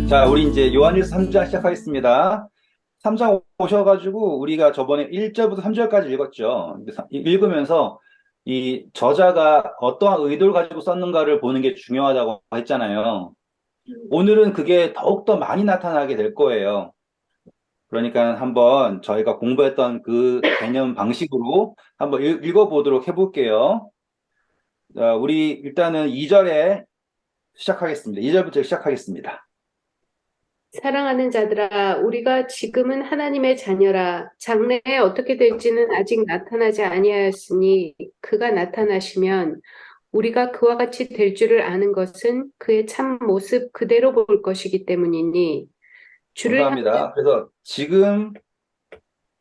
자, 우리 이제 요한일서 3장 시작하겠습니다. 3장 오셔가지고 우리가 저번에 1절부터 3절까지 읽었죠. 읽으면서 이 저자가 어떠한 의도를 가지고 썼는가를 보는 게 중요하다고 했잖아요. 오늘은 그게 더욱더 많이 나타나게 될 거예요. 그러니까 한번 저희가 공부했던 그 개념 방식으로 한번 읽어보도록 해볼게요. 우리 일단은 2절에 시작하겠습니다. 2절부터 시작하겠습니다. 사랑하는 자들아, 우리가 지금은 하나님의 자녀라. 장래에 어떻게 될지는 아직 나타나지 아니하였으니 그가 나타나시면 우리가 그와 같이 될 줄을 아는 것은 그의 참 모습 그대로 볼 것이기 때문이니 주를 향 감사합니다. 그래서 지금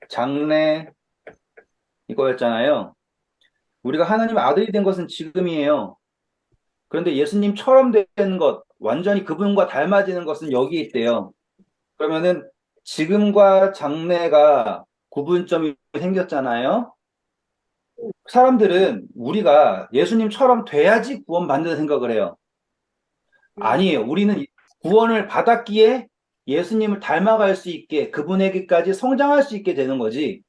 장래 이거였잖아요. 우리가 하나님의 아들이 된 것은 지금이에요. 그런데 예수님처럼 되는 것, 완전히 그분과 닮아지는 것은 여기 있대요. 그러면은 지금과 장래가 구분점이 생겼잖아요. 사람들은 우리가 예수님처럼 돼야지 구원받는다 생각을 해요. 아니에요. 우리는 구원을 받았기에 예수님을 닮아갈 수 있게 그분에게까지 성장할 수 있게 되는 거지.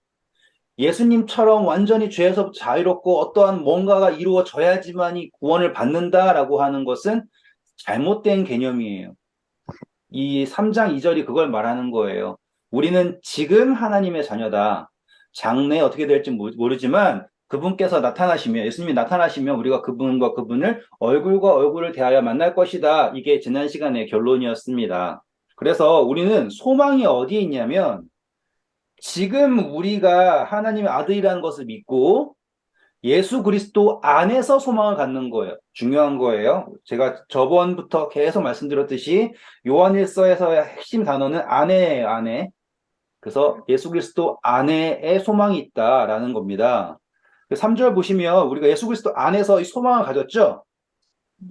예수님처럼 완전히 죄에서 자유롭고 어떠한 뭔가가 이루어져야지만이 구원을 받는다라고 하는 것은 잘못된 개념이에요. 이 3장 2절이 그걸 말하는 거예요. 우리는 지금 하나님의 자녀다. 장래에 어떻게 될지 모르지만 그분께서 나타나시면, 예수님이 나타나시면 우리가 그분과 그분을 얼굴과 얼굴을 대하여 만날 것이다. 이게 지난 시간의 결론이었습니다. 그래서 우리는 소망이 어디에 있냐면 지금 우리가 하나님의 아들이라는 것을 믿고 예수 그리스도 안에서 소망을 갖는 거예요. 중요한 거예요. 제가 저번부터 계속 말씀드렸듯이 요한일서에서의 핵심 단어는 안에예요, 안에. 그래서 예수 그리스도 안에의 소망이 있다라는 겁니다. 3절 보시면 우리가 예수 그리스도 안에서 이 소망을 가졌죠?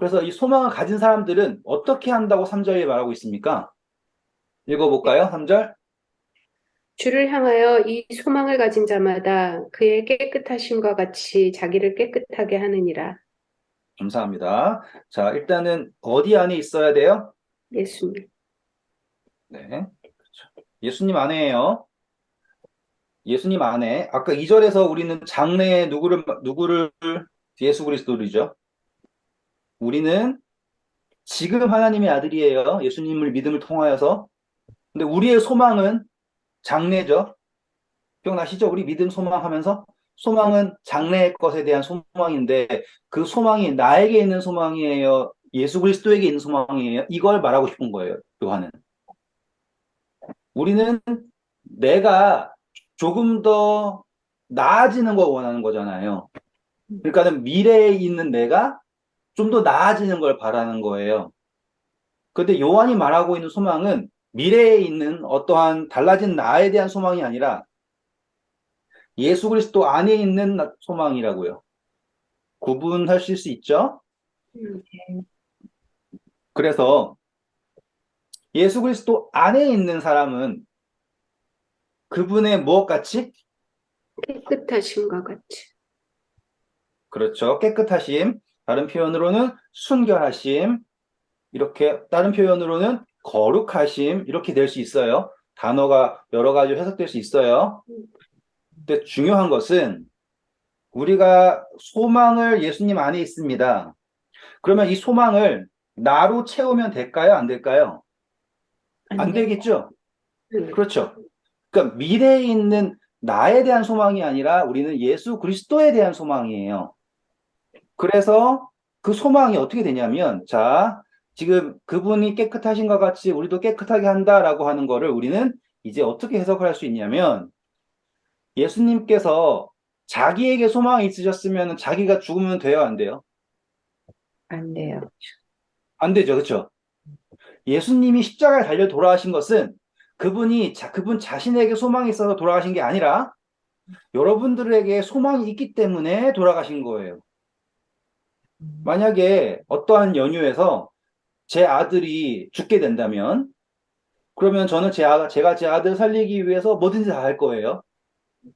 그래서 이 소망을 가진 사람들은 어떻게 한다고 3절에 말하고 있습니까? 읽어볼까요? 3절. 주를 향하여 이 소망을 가진 자마다 그의 깨끗하심과 같이 자기를 깨끗하게 하느니라. 감사합니다. 자, 일단은 어디 안에 있어야 돼요? 예수님. 네. 그렇죠. 예수님 안에요. 예수님 안에. 아까 2절에서 우리는 장래에 누구를 예수 그리스도이죠. 우리는 지금 하나님의 아들이에요. 예수님을 믿음을 통하여서. 근데 우리의 소망은 장래죠. 기억나시죠? 우리 믿음 소망하면서 소망은 장래의 것에 대한 소망인데 그 소망이 나에게 있는 소망이에요. 예수 그리스도에게 있는 소망이에요. 이걸 말하고 싶은 거예요. 요한은. 우리는 내가 조금 더 나아지는 걸 원하는 거잖아요. 그러니까는 미래에 있는 내가 좀 더 나아지는 걸 바라는 거예요. 그런데 요한이 말하고 있는 소망은 미래에 있는 어떠한 달라진 나에 대한 소망이 아니라 예수 그리스도 안에 있는 소망이라고요. 구분하실 수 있죠? 그래서 예수 그리스도 안에 있는 사람은 그분의 무엇 같이? 깨끗하심과 같이. 그렇죠. 깨끗하심. 다른 표현으로는 순결하심. 이렇게 다른 표현으로는 거룩하심. 이렇게 될 수 있어요. 단어가 여러 가지 해석될 수 있어요. 근데 중요한 것은 우리가 소망을 예수님 안에 있습니다. 그러면 이 소망을 나로 채우면 될까요? 안 될까요? 안 안 돼. 되겠죠? 그렇죠. 그러니까 미래에 있는 나에 대한 소망이 아니라 우리는 예수 그리스도에 대한 소망이에요. 그래서 그 소망이 어떻게 되냐면, 자, 지금 그분이 깨끗하신 것 같이 우리도 깨끗하게 한다라고 하는 거를 우리는 이제 어떻게 해석을 할 수 있냐면, 예수님께서 자기에게 소망이 있으셨으면 자기가 죽으면 돼요, 안 돼요? 안 돼요. 안 되죠, 그렇죠? 예수님이 십자가에 달려 돌아가신 것은 그분 자신에게 소망이 있어서 돌아가신 게 아니라 여러분들에게 소망이 있기 때문에 돌아가신 거예요. 만약에 어떠한 연유에서 제 아들이 죽게 된다면 그러면 저는 제가 제 아들 살리기 위해서 뭐든지 다 할 거예요.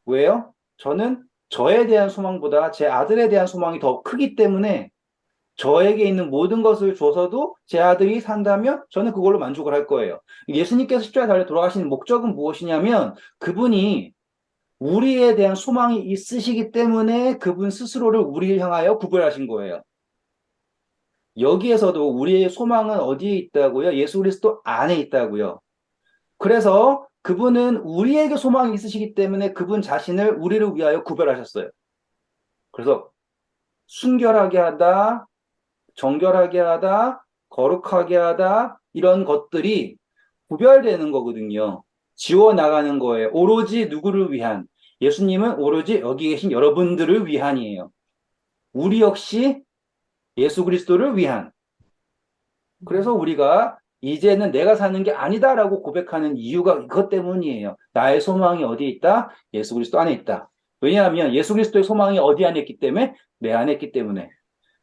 왜요? 저는 저에 대한 소망보다 제 아들에 대한 소망이 더 크기 때문에 저에게 있는 모든 것을 줘서도 제 아들이 산다면 저는 그걸로 만족을 할 거예요. 예수님께서 십자가에 달려 돌아가신 목적은 무엇이냐면 그분이 우리에 대한 소망이 있으시기 때문에 그분 스스로를 우리를 향하여 구별하신 거예요. 여기에서도 우리의 소망은 어디에 있다고요? 예수 그리스도 안에 있다고요. 그래서 그분은 우리에게 소망이 있으시기 때문에 그분 자신을 우리를 위하여 구별하셨어요. 그래서 순결하게 하다, 정결하게 하다, 거룩하게 하다, 이런 것들이 구별되는 거거든요. 지워나가는 거예요. 오로지 누구를 위한? 예수님은 오로지 여기 계신 여러분들을 위한이에요. 우리 역시 예수 그리스도를 위한. 그래서 우리가 이제는 내가 사는 게 아니다라고 고백하는 이유가 이것 때문이에요. 나의 소망이 어디에 있다? 예수 그리스도 안에 있다. 왜냐하면 예수 그리스도의 소망이 어디 안에 있기 때문에? 내 안에 있기 때문에.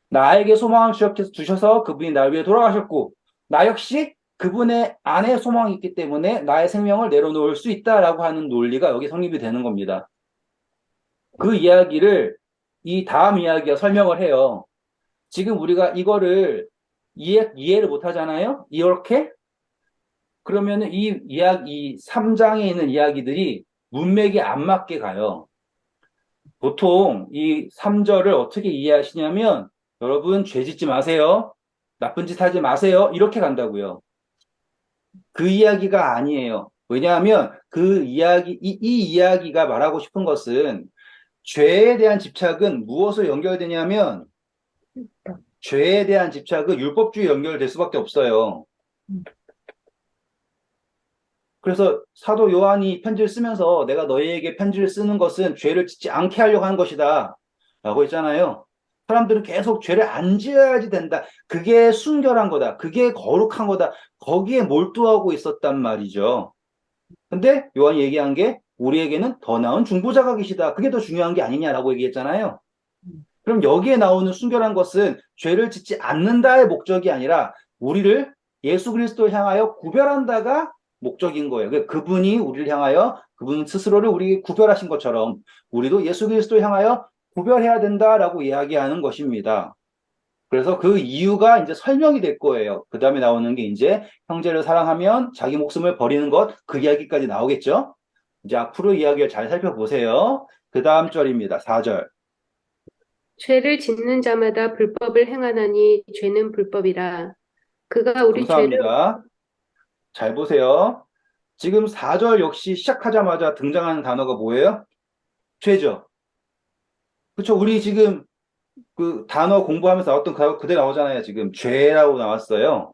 나에게 소망을 주셔서 그분이 날 위해 돌아가셨고, 나 역시 그분의 안에 소망이 있기 때문에 나의 생명을 내려놓을 수 있다라고 하는 논리가 여기 성립이 되는 겁니다. 그 이야기를 이 다음 이야기가 설명을 해요. 지금 우리가 이거를 이해를 못 하잖아요? 이렇게? 그러면 이 이야기, 3장에 있는 이야기들이 문맥이 안 맞게 가요. 보통 이 3절을 어떻게 이해하시냐면, 여러분 죄 짓지 마세요. 나쁜 짓 하지 마세요. 이렇게 간다고요. 그 이야기가 아니에요. 왜냐하면 그 이야기, 이 이야기가 말하고 싶은 것은 죄에 대한 집착은 무엇으로 연결되냐면 죄에 대한 집착은 율법주의 연결될 수밖에 없어요. 그래서 사도 요한이 편지를 쓰면서 내가 너희에게 편지를 쓰는 것은 죄를 짓지 않게 하려고 하는 것이다. 라고 했잖아요. 사람들은 계속 죄를 안 지어야지 된다. 그게 순결한 거다. 그게 거룩한 거다. 거기에 몰두하고 있었단 말이죠. 근데 요한이 얘기한 게 우리에게는 더 나은 중보자가 계시다. 그게 더 중요한 게 아니냐라고 얘기했잖아요. 그럼 여기에 나오는 순결한 것은 죄를 짓지 않는다의 목적이 아니라 우리를 예수 그리스도 향하여 구별한다가 목적인 거예요. 그분이 우리를 향하여 그분 스스로를 우리 구별하신 것처럼 우리도 예수 그리스도 향하여 구별해야 된다라고 이야기하는 것입니다. 그래서 그 이유가 이제 설명이 될 거예요. 그 다음에 나오는 게 이제 형제를 사랑하면 자기 목숨을 버리는 것, 그 이야기까지 나오겠죠? 이제 앞으로 이야기를 잘 살펴보세요. 그 다음 절입니다. 4절. 죄를 짓는 자마다 불법을 행하나니 죄는 불법이라. 그가 우리 죄를 감사합니다. 잘 보세요. 지금 4절 역시 시작하자마자 등장하는 단어가 뭐예요? 죄죠. 그쵸? 우리 지금 그 단어 공부하면서 나왔던 그대로 나오잖아요. 지금 죄라고 나왔어요.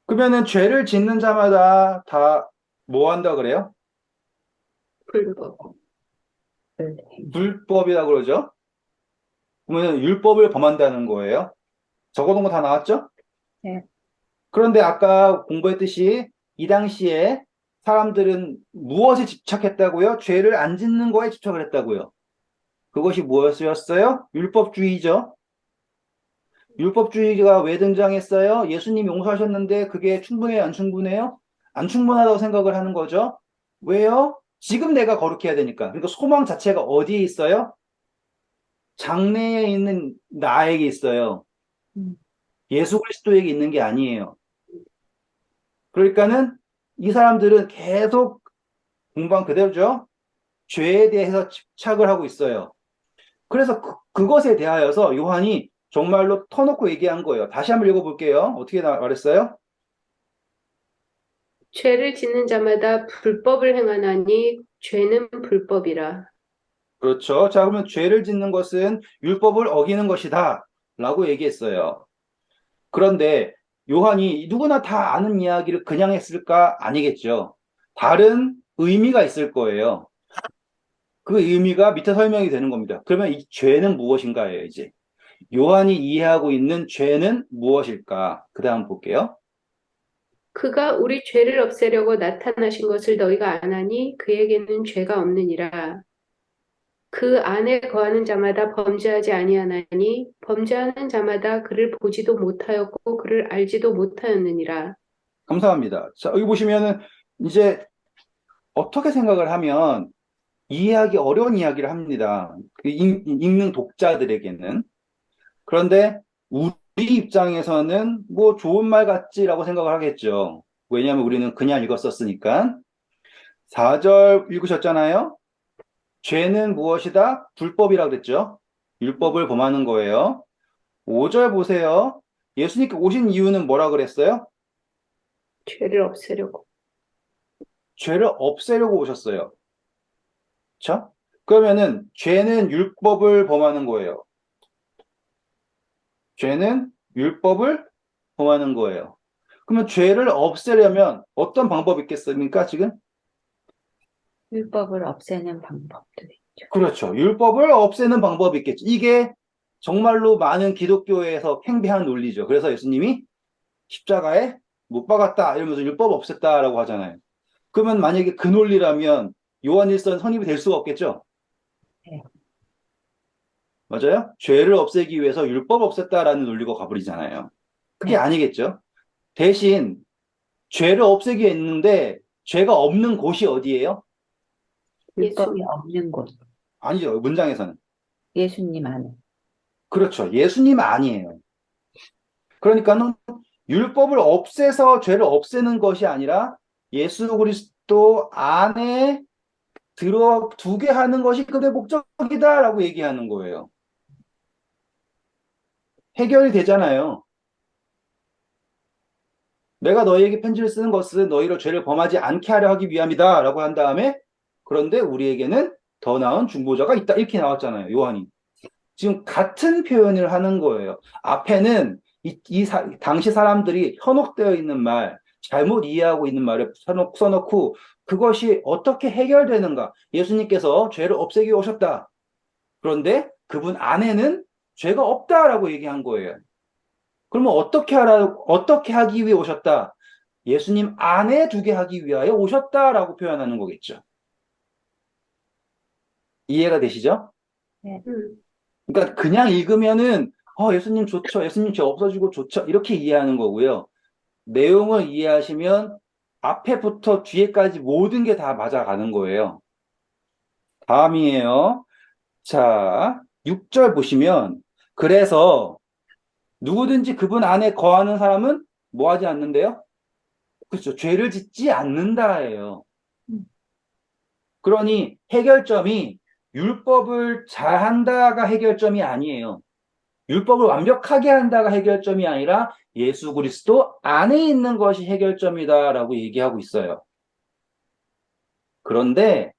그러면은 죄를 짓는 자마다 다 뭐 한다 그래요? 불법. 불법이라고 그러죠? 그러면 율법을 범한다는 거예요. 적어놓은 거 다 나왔죠? 네. 그런데 아까 공부했듯이 이 당시에 사람들은 무엇에 집착했다고요? 죄를 안 짓는 거에 집착을 했다고요. 그것이 무엇이었어요? 율법주의죠. 율법주의가 왜 등장했어요? 예수님이 용서하셨는데 그게 충분해요? 안 충분해요? 안 충분하다고 생각을 하는 거죠. 왜요? 지금 내가 거룩해야 되니까. 그러니까 소망 자체가 어디에 있어요? 장래에 있는 나에게 있어요. 예수 그리스도에게 있는 게 아니에요. 그러니까는 이 사람들은 계속 공방 그대로죠. 죄에 대해서 집착을 하고 있어요. 그래서 그것에 대하여서 요한이 정말로 터놓고 얘기한 거예요. 다시 한번 읽어볼게요. 어떻게 말했어요? 죄를 짓는 자마다 불법을 행하나니 죄는 불법이라. 그렇죠. 자, 그러면 죄를 짓는 것은 율법을 어기는 것이다. 라고 얘기했어요. 그런데 요한이 누구나 다 아는 이야기를 그냥 했을까? 아니겠죠. 다른 의미가 있을 거예요. 그 의미가 밑에 설명이 되는 겁니다. 그러면 이 죄는 무엇인가예요, 이제. 요한이 이해하고 있는 죄는 무엇일까? 그 다음 볼게요. 그가 우리 죄를 없애려고 나타나신 것을 너희가 아나니 그에게는 죄가 없느니라. 그 안에 거하는 자마다 범죄하지 아니하나니 범죄하는 자마다 그를 보지도 못하였고 그를 알지도 못하였느니라. 감사합니다. 자, 여기 보시면은 이제 어떻게 생각을 하면 이해하기 어려운 이야기를 합니다. 읽는 독자들에게는. 그런데 우리 입장에서는 뭐 좋은 말 같지라고 생각을 하겠죠. 왜냐하면 우리는 그냥 읽었었으니까. 4절 읽으셨잖아요. 죄는 무엇이다? 불법이라고 그랬죠. 율법을 범하는 거예요. 5절 보세요. 예수님께 오신 이유는 뭐라 그랬어요? 죄를 없애려고. 죄를 없애려고 오셨어요. 그렇죠? 그러면은 죄는 율법을 범하는 거예요. 죄는 율법을 범하는 거예요. 그러면 죄를 없애려면 어떤 방법이 있겠습니까, 지금? 율법을 없애는 방법도 있죠. 그렇죠. 율법을 없애는 방법이 있겠죠. 이게 정말로 많은 기독교에서 팽배한 논리죠. 그래서 예수님이 십자가에 못 박았다 이러면서 율법 없앴다라고 하잖아요. 그러면 만약에 그 논리라면 요한일서는 성립이 될 수가 없겠죠. 네. 맞아요? 죄를 없애기 위해서 율법 없앴다라는 논리가 가버리잖아요. 그게 네. 아니겠죠. 대신 죄를 없애기 했는데 죄가 없는 곳이 어디예요? 율법이 예수님. 없는 곳. 아니죠. 문장에서는. 예수님 안에. 그렇죠. 예수님 아니에요. 그러니까는 율법을 없애서 죄를 없애는 것이 아니라 예수 그리스도 안에 들어두게 하는 것이 그의 목적이다라고 얘기하는 거예요. 해결이 되잖아요. 내가 너희에게 편지를 쓰는 것은 너희로 죄를 범하지 않게 하려 하기 위함이다라고 한 다음에 그런데 우리에게는 더 나은 중보자가 있다 이렇게 나왔잖아요. 요한이. 지금 같은 표현을 하는 거예요. 앞에는 당시 사람들이 현혹되어 있는 말, 잘못 이해하고 있는 말을 써놓고 그것이 어떻게 해결되는가? 예수님께서 죄를 없애기 오셨다. 그런데 그분 안에는 죄가 없다라고 얘기한 거예요. 그러면 어떻게 하기 위해 오셨다? 예수님 안에 두게 하기 위하여 오셨다라고 표현하는 거겠죠. 이해가 되시죠? 네. 그러니까 그냥 읽으면은 예수님 좋죠. 예수님 죄 없어지고 좋죠. 이렇게 이해하는 거고요. 내용을 이해하시면 앞에부터 뒤에까지 모든 게 다 맞아가는 거예요. 다음이에요. 자, 6절 보시면 그래서 누구든지 그분 안에 거하는 사람은 뭐 하지 않는데요? 그렇죠. 죄를 짓지 않는다예요. 그러니 해결점이 율법을 잘한다가 해결점이 아니에요. 율법을 완벽하게 한다가 해결점이 아니라 예수 그리스도 안에 있는 것이 해결점이다라고 얘기하고 있어요. 그런데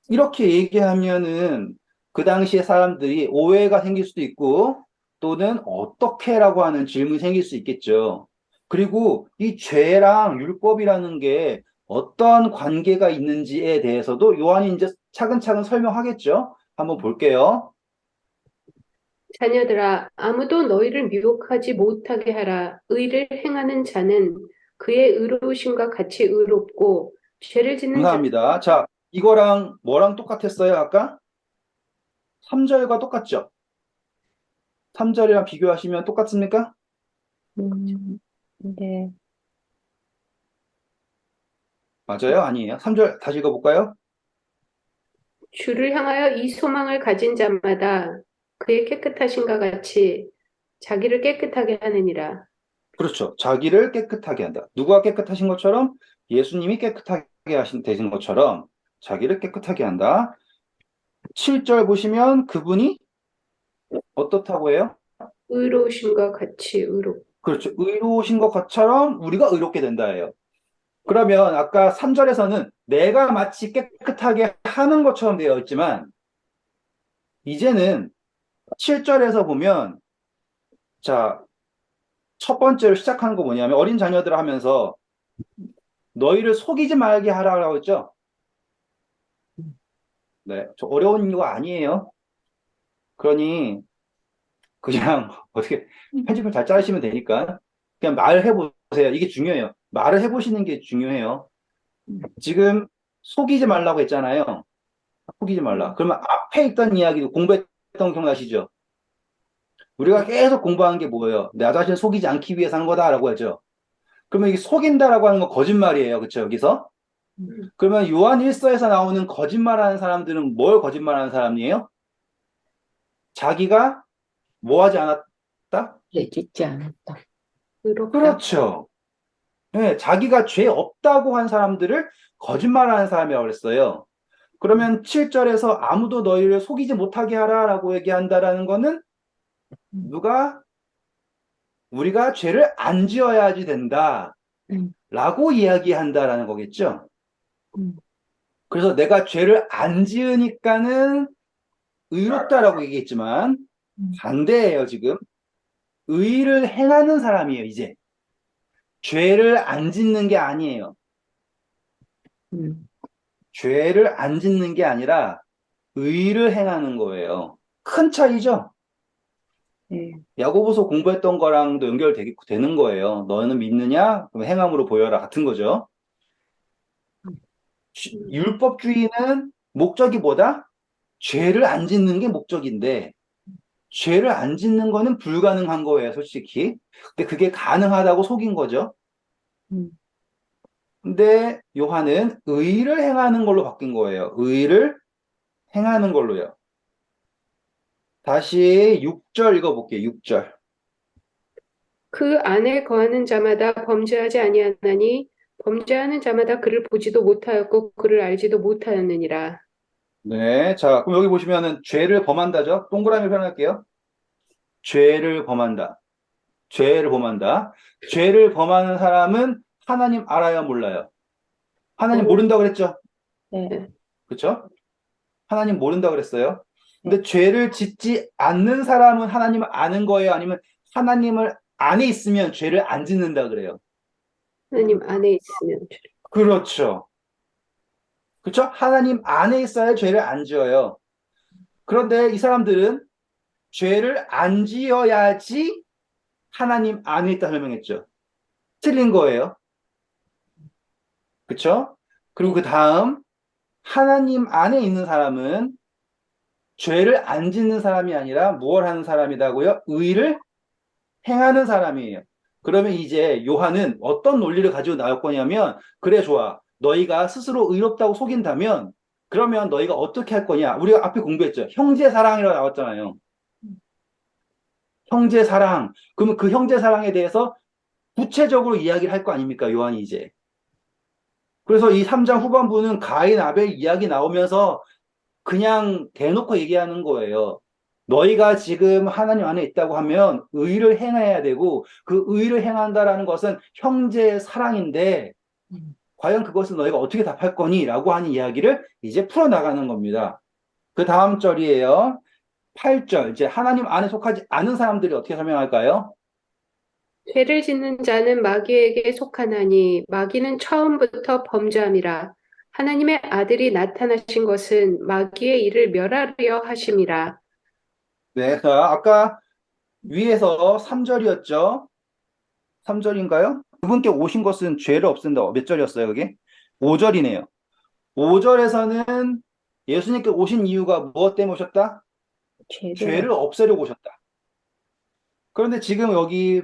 이렇게 얘기하면은 그 당시에 사람들이 오해가 생길 수도 있고 또는 어떻게라고 하는 질문이 생길 수 있겠죠. 그리고 이 죄랑 율법이라는 게 어떤 관계가 있는지에 대해서도 요한이 이제 차근차근 설명하겠죠. 한번 볼게요. 자녀들아, 아무도 너희를 미혹하지 못하게 하라. 의를 행하는 자는 그의 의로우심과 같이 의롭고 죄를 짓는 자 감사합니다. 자, 이거랑 뭐랑 똑같았어요, 아까? 3절과 똑같죠? 3절이랑 비교하시면 똑같습니까? 네. 맞아요? 아니에요? 3절 다시 읽어볼까요? 주를 향하여 이 소망을 가진 자마다 그의 깨끗하심과 같이 자기를 깨끗하게 하느니라. 그렇죠. 자기를 깨끗하게 한다. 누가 깨끗하신 것처럼 예수님이 깨끗하게 되신 것처럼 자기를 깨끗하게 한다. 7절 보시면 그분이 어떻다고 해요? 의로우심과 같이 의롭고 그렇죠. 의로우신 것처럼 우리가 의롭게 된다예요. 그러면 아까 3절에서는 내가 마치 깨끗하게 하는 것처럼 되어 있지만 이제는 7절에서 보면 자, 첫 번째로 시작하는 거 뭐냐면 어린 자녀들 하면서 너희를 속이지 말게 하라고 했죠. 네, 저 어려운 거 아니에요. 그러니 그냥 어떻게 편집을 잘 자르시면 되니까 그냥 말을 해보세요. 이게 중요해요. 말을 해보시는 게 중요해요. 지금 속이지 말라고 했잖아요. 속이지 말라. 그러면 앞에 있던 이야기도 공부했던 거 기억나시죠? 우리가 계속 공부하는 게 뭐예요? 나 자신을 속이지 않기 위해서 하는 거다라고 하죠. 그러면 이게 속인다라고 하는 건 거짓말이에요. 그렇죠? 여기서. 그러면 요한 1서에서 나오는 거짓말하는 사람들은 뭘 거짓말하는 사람이에요? 자기가 뭐 하지 않았, 죄 짓지 않았다. 의롭다. 그렇죠. 네, 자기가 죄 없다고 한 사람들을 거짓말하는 사람이라고 그랬어요. 그러면 7절에서 아무도 너희를 속이지 못하게 하라라고 얘기한다라는 거는 음, 누가 우리가 죄를 안 지어야지 된다라고 음, 이야기한다라는 거겠죠. 음, 그래서 내가 죄를 안 지으니까는 의롭다라고 얘기했지만 음, 반대예요, 지금. 의를 행하는 사람이에요, 이제. 죄를 안 짓는 게 아니에요. 음. 죄를 안 짓는 게 아니라 의를 행하는 거예요. 큰 차이죠? 예, 야고보서 공부했던 거랑도 연결되는 거예요. 너는 믿느냐? 그럼 행함으로 보여라. 같은 거죠. 음, 율법주의는 목적이 뭐다? 죄를 안 짓는 게 목적인데, 죄를 안 짓는 거는 불가능한 거예요, 솔직히. 근데 그게 가능하다고 속인 거죠. 음. 근데 요한은 의를 행하는 걸로 바뀐 거예요. 의를 행하는 걸로요. 다시 6절 읽어볼게요. 6절. 그 안에 거하는 자마다 범죄하지 아니하나니 범죄하는 자마다 그를 보지도 못하였고 그를 알지도 못하였느니라. 네. 자, 그럼 여기 보시면은 죄를 범한다죠? 동그라미 표현할게요. 죄를 범한다. 죄를 범한다. 죄를 범하는 사람은 하나님 알아요, 몰라요? 하나님 어, 모른다고 그랬죠? 네, 그렇죠? 하나님 모른다고 그랬어요. 네. 근데 죄를 짓지 않는 사람은 하나님을 아는 거예요? 아니면 하나님을 안에 있으면 죄를 안 짓는다 그래요? 하나님 안에 있으면 그렇죠. 그렇죠? 하나님 안에 있어야 죄를 안 지어요. 그런데 이 사람들은 죄를 안 지어야지 하나님 안에 있다 설명했죠. 틀린 거예요. 그렇죠? 그리고 네. 그 다음 하나님 안에 있는 사람은 죄를 안 짓는 사람이 아니라 무엇 하는 사람이라고요? 의를 행하는 사람이에요. 그러면 이제 요한은 어떤 논리를 가지고 나올 거냐면, 그래, 좋아. 너희가 스스로 의롭다고 속인다면, 그러면 너희가 어떻게 할 거냐? 우리가 앞에 공부했죠. 형제 사랑이라고 나왔잖아요. 형제 사랑. 그러면 그 형제 사랑에 대해서 구체적으로 이야기를 할 거 아닙니까? 요한이 이제. 그래서 이 3장 후반부는 가인, 아벨 이야기 나오면서 그냥 대놓고 얘기하는 거예요. 너희가 지금 하나님 안에 있다고 하면 의를 행해야 되고 그 의를 행한다라는 것은 형제의 사랑인데 음. 과연 그것을 너희가 어떻게 답할 거니? 라고 하는 이야기를 이제 풀어나가는 겁니다. 그 다음 절이에요. 8절. 이제 하나님 안에 속하지 않은 사람들이 어떻게 설명할까요? 죄를 짓는 자는 마귀에게 속하나니 마귀는 처음부터 범죄함이라. 하나님의 아들이 나타나신 것은 마귀의 일을 멸하려 하심이라. 네. 아까 위에서 3절이었죠. 3절인가요? 그분께 오신 것은 죄를 없앤다. 몇 절이었어요, 그게? 5절이네요. 5절에서는 예수님께 오신 이유가 무엇 때문에 오셨다? 죄를 죄를 없애려고 오셨다. 그런데 지금 여기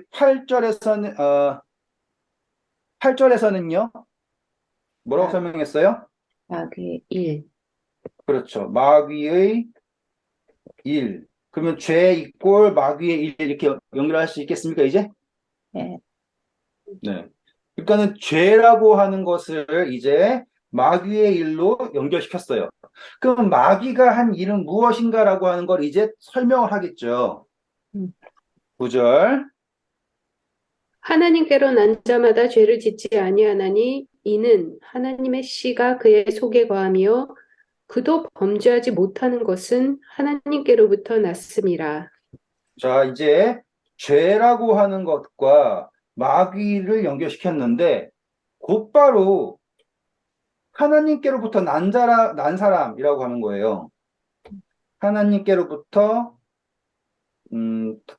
8절에서는요, 뭐라고 마- 설명했어요? 마귀의 일. 그렇죠. 마귀의 일. 그러면 죄 이꼴 마귀의 일 이렇게 연결할 수 있겠습니까, 이제? 네, 네. 그러니까는 죄라고 하는 것을 이제 마귀의 일로 연결시켰어요. 그럼 마귀가 한 일은 무엇인가라고 하는 걸 이제 설명을 하겠죠. 음, 9절. 하나님께로 난 자마다 죄를 짓지 아니하나니 이는 하나님의 씨가 그의 속에 거하며 그도 범죄하지 못하는 것은 하나님께로부터 났음이라. 자, 이제 죄라고 하는 것과 마귀를 연결시켰는데 곧바로 하나님께로부터 난 사람이라고 하는 거예요. 하나님께로부터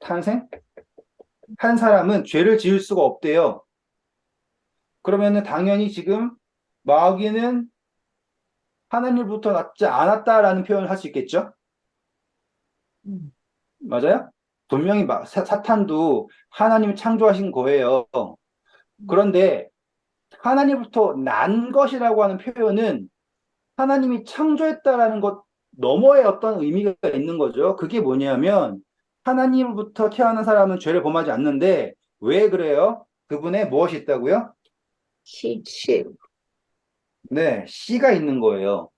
탄생? 한 사람은 죄를 지을 수가 없대요. 그러면은 당연히 지금 마귀는 하나님부터 낳지 않았다라는 표현을 할 수 있겠죠? 음, 맞아요? 분명히 사탄도 하나님이 창조하신 거예요. 그런데 하나님부터 난 것이라고 하는 표현은 하나님이 창조했다라는 것 너머에 어떤 의미가 있는 거죠. 그게 뭐냐면 하나님으로부터 태어난 사람은 죄를 범하지 않는데 왜 그래요? 그분에 무엇이 있다고요? 시, 시, 네, 씨가 있는 거예요.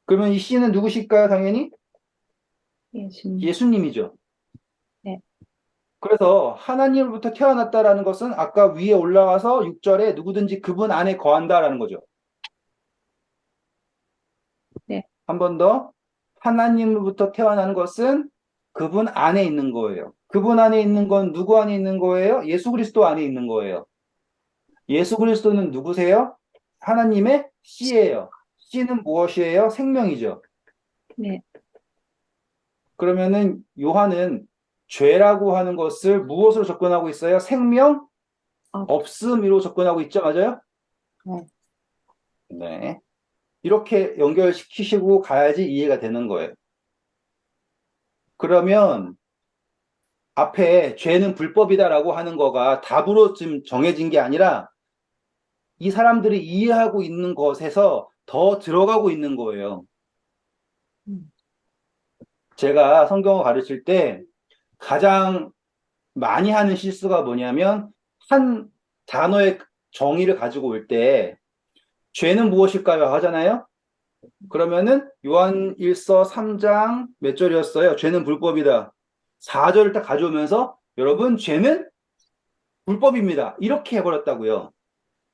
그러면 이 씨는 누구실까요? 당연히 예수님. 예수님이죠. 네, 그래서 하나님으로부터 태어났다라는 것은 아까 위에 올라가서 6절에 누구든지 그분 안에 거한다라는 거죠. 네, 한 번 더. 하나님으로부터 태어난 것은 그분 안에 있는 거예요. 그분 안에 있는 건 누구 안에 있는 거예요? 예수 그리스도 안에 있는 거예요. 예수 그리스도는 누구세요? 하나님의 씨예요. 씨는 무엇이에요? 생명이죠. 네. 그러면은 요한은 죄라고 하는 것을 무엇으로 접근하고 있어요? 생명 어, 없음으로 접근하고 있죠. 맞아요? 네, 네. 이렇게 연결시키시고 가야지 이해가 되는 거예요. 그러면 앞에 죄는 불법이다라고 하는 거가 답으로 지금 정해진 게 아니라 이 사람들이 이해하고 있는 것에서 더 들어가고 있는 거예요. 음, 제가 성경을 가르칠 때 가장 많이 하는 실수가 뭐냐면 한 단어의 정의를 가지고 올 때 죄는 무엇일까요? 하잖아요. 그러면은 요한일서 3장 몇 절이었어요? 죄는 불법이다. 4절을 딱 가져오면서 여러분 죄는 불법입니다. 이렇게 해버렸다고요.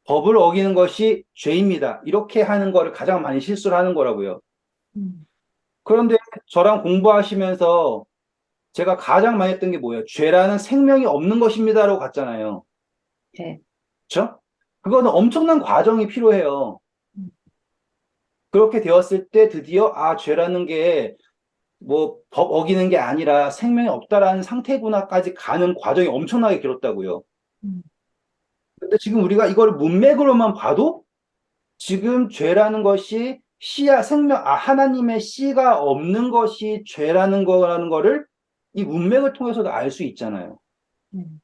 법을 어기는 것이 죄입니다. 이렇게 하는 거를 가장 많이 실수를 하는 거라고요. 음, 그런데 저랑 공부하시면서 제가 가장 많이 했던 게 뭐예요? 죄라는 생명이 없는 것입니다라고 갔잖아요. 네, 그렇죠? 그거는 엄청난 과정이 필요해요. 음, 그렇게 되었을 때 드디어 죄라는 게 뭐 법 어기는 게 아니라 생명이 없다라는 상태구나까지 가는 과정이 엄청나게 길었다고요. 음, 근데 지금 우리가 이걸 문맥으로만 봐도 지금 죄라는 것이 씨야 생명 하나님의 씨가 없는 것이 죄라는 거라는 거를 이 문맥을 통해서도 알 수 있잖아요. 음,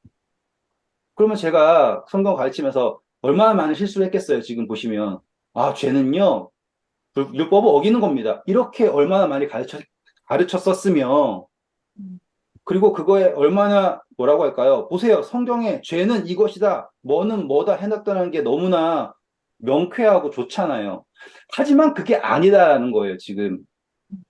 그러면 제가 성경 가르치면서 얼마나 많은 실수를 했겠어요. 지금 보시면 죄는요 율법을 어기는 겁니다. 이렇게 얼마나 많이 가르쳤었으며 음, 그리고 그거에 얼마나 뭐라고 할까요? 보세요. 성경에 죄는 이것이다, 뭐는 뭐다 해놨다는 게 너무나 명쾌하고 좋잖아요. 하지만 그게 아니다라는 거예요, 지금. 음,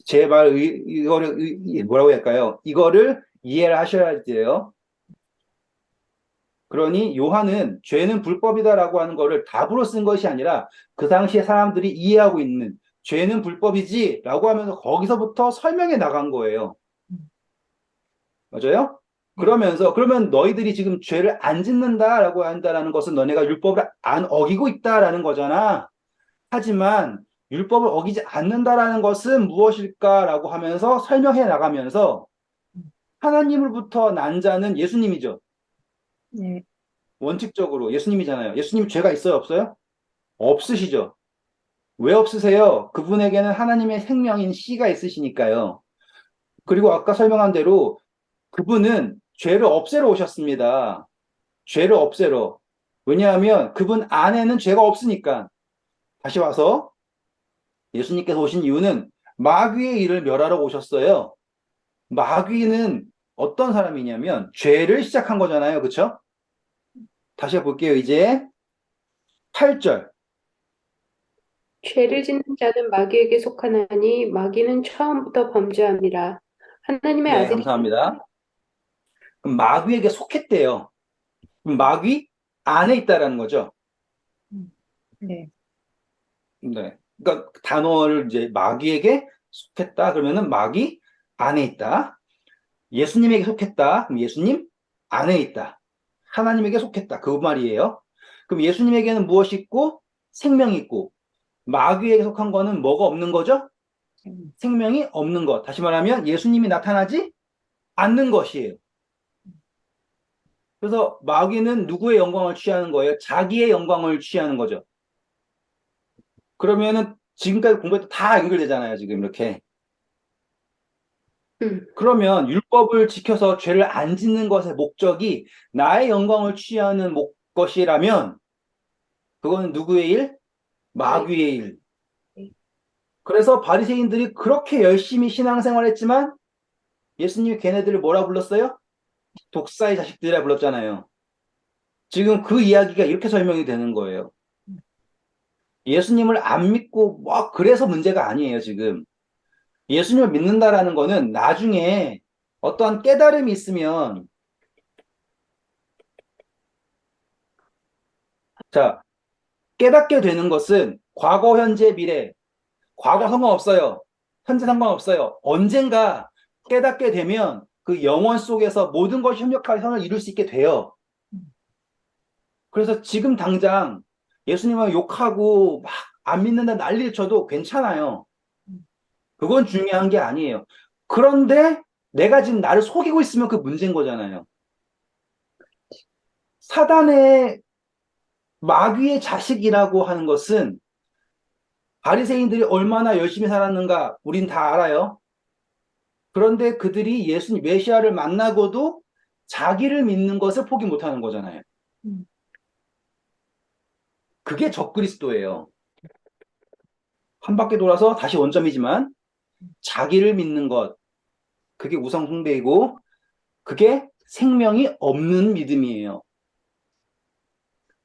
제발 이거를 뭐라고 할까요? 이거를 이해를 하셔야 돼요. 그러니 요한은 죄는 불법이다라고 하는 거를 답으로 쓴 것이 아니라 그 당시에 사람들이 이해하고 있는 죄는 불법이지라고 하면서 거기서부터 설명해 나간 거예요. 음, 맞아요? 네, 그러면 너희들이 지금 죄를 안 짓는다라고 한다라는 것은 너네가 율법을 안 어기고 있다라는 거잖아. 하지만 율법을 어기지 않는다라는 것은 무엇일까라고 하면서 설명해 나가면서 음, 하나님으로부터 난 자는 예수님이죠. 네, 원칙적으로 예수님이잖아요. 예수님 죄가 있어요, 없어요? 없으시죠. 왜 없으세요? 그분에게는 하나님의 생명인 씨가 있으시니까요. 그리고 아까 설명한 대로 그분은 죄를 없애러 오셨습니다. 죄를 없애러. 왜냐하면 그분 안에는 죄가 없으니까. 다시 와서 예수님께서 오신 이유는 마귀의 일을 멸하러 오셨어요. 마귀는 어떤 사람이냐면 죄를 시작한 거잖아요. 그쵸? 다시 볼게요. 이제 8절. 죄를 짓는 자는 마귀에게 속하나니 마귀는 처음부터 범죄함이라. 하나님의 네, 아들이 감사합니다. 그럼 마귀에게 속했대요. 그럼 마귀 안에 있다라는 거죠. 음, 네, 네. 그러니까 그 단어를 이제 마귀에게 속했다 그러면은 마귀 안에 있다. 예수님에게 속했다. 그럼 예수님 안에 있다. 하나님에게 속했다. 그 말이에요. 그럼 예수님에게는 무엇이 있고 생명이 있고 마귀에게 속한 거는 뭐가 없는 거죠? 생명이 없는 것. 다시 말하면 예수님이 나타나지 않는 것이에요. 그래서 마귀는 누구의 영광을 취하는 거예요? 자기의 영광을 취하는 거죠. 그러면은 지금까지 공부했던 다 연결되잖아요. 지금 이렇게. 음, 그러면 율법을 지켜서 죄를 안 짓는 것의 목적이 나의 영광을 취하는 것이라면 그거는 누구의 일? 마귀. 마귀의 일. 그래서 바리새인들이 그렇게 열심히 신앙생활했지만 예수님이 걔네들을 뭐라 불렀어요? 독사의 자식들이라 불렀잖아요. 지금 그 이야기가 이렇게 설명이 되는 거예요. 예수님을 안 믿고 뭐 그래서 문제가 아니에요, 지금. 예수님을 믿는다라는 거는 나중에 어떠한 깨달음이 있으면, 자, 깨닫게 되는 것은 과거, 현재, 미래, 과거 상관없어요. 현재 상관없어요. 언젠가 깨닫게 되면 그 영원 속에서 모든 것이 협력하여 선을 이룰 수 있게 돼요. 그래서 지금 당장 예수님을 욕하고 막 안 믿는다 난리를 쳐도 괜찮아요. 그건 중요한 게 아니에요. 그런데 내가 지금 나를 속이고 있으면 그 문제인 거잖아요. 사단의 마귀의 자식이라고 하는 것은 바리새인들이 얼마나 열심히 살았는가 우린 다 알아요. 그런데 그들이 예수님 메시아를 만나고도 자기를 믿는 것을 포기 못하는 거잖아요. 음, 그게 적그리스도예요. 한 바퀴 돌아서 다시 원점이지만 자기를 믿는 것, 그게 우상 숭배이고 그게 생명이 없는 믿음이에요.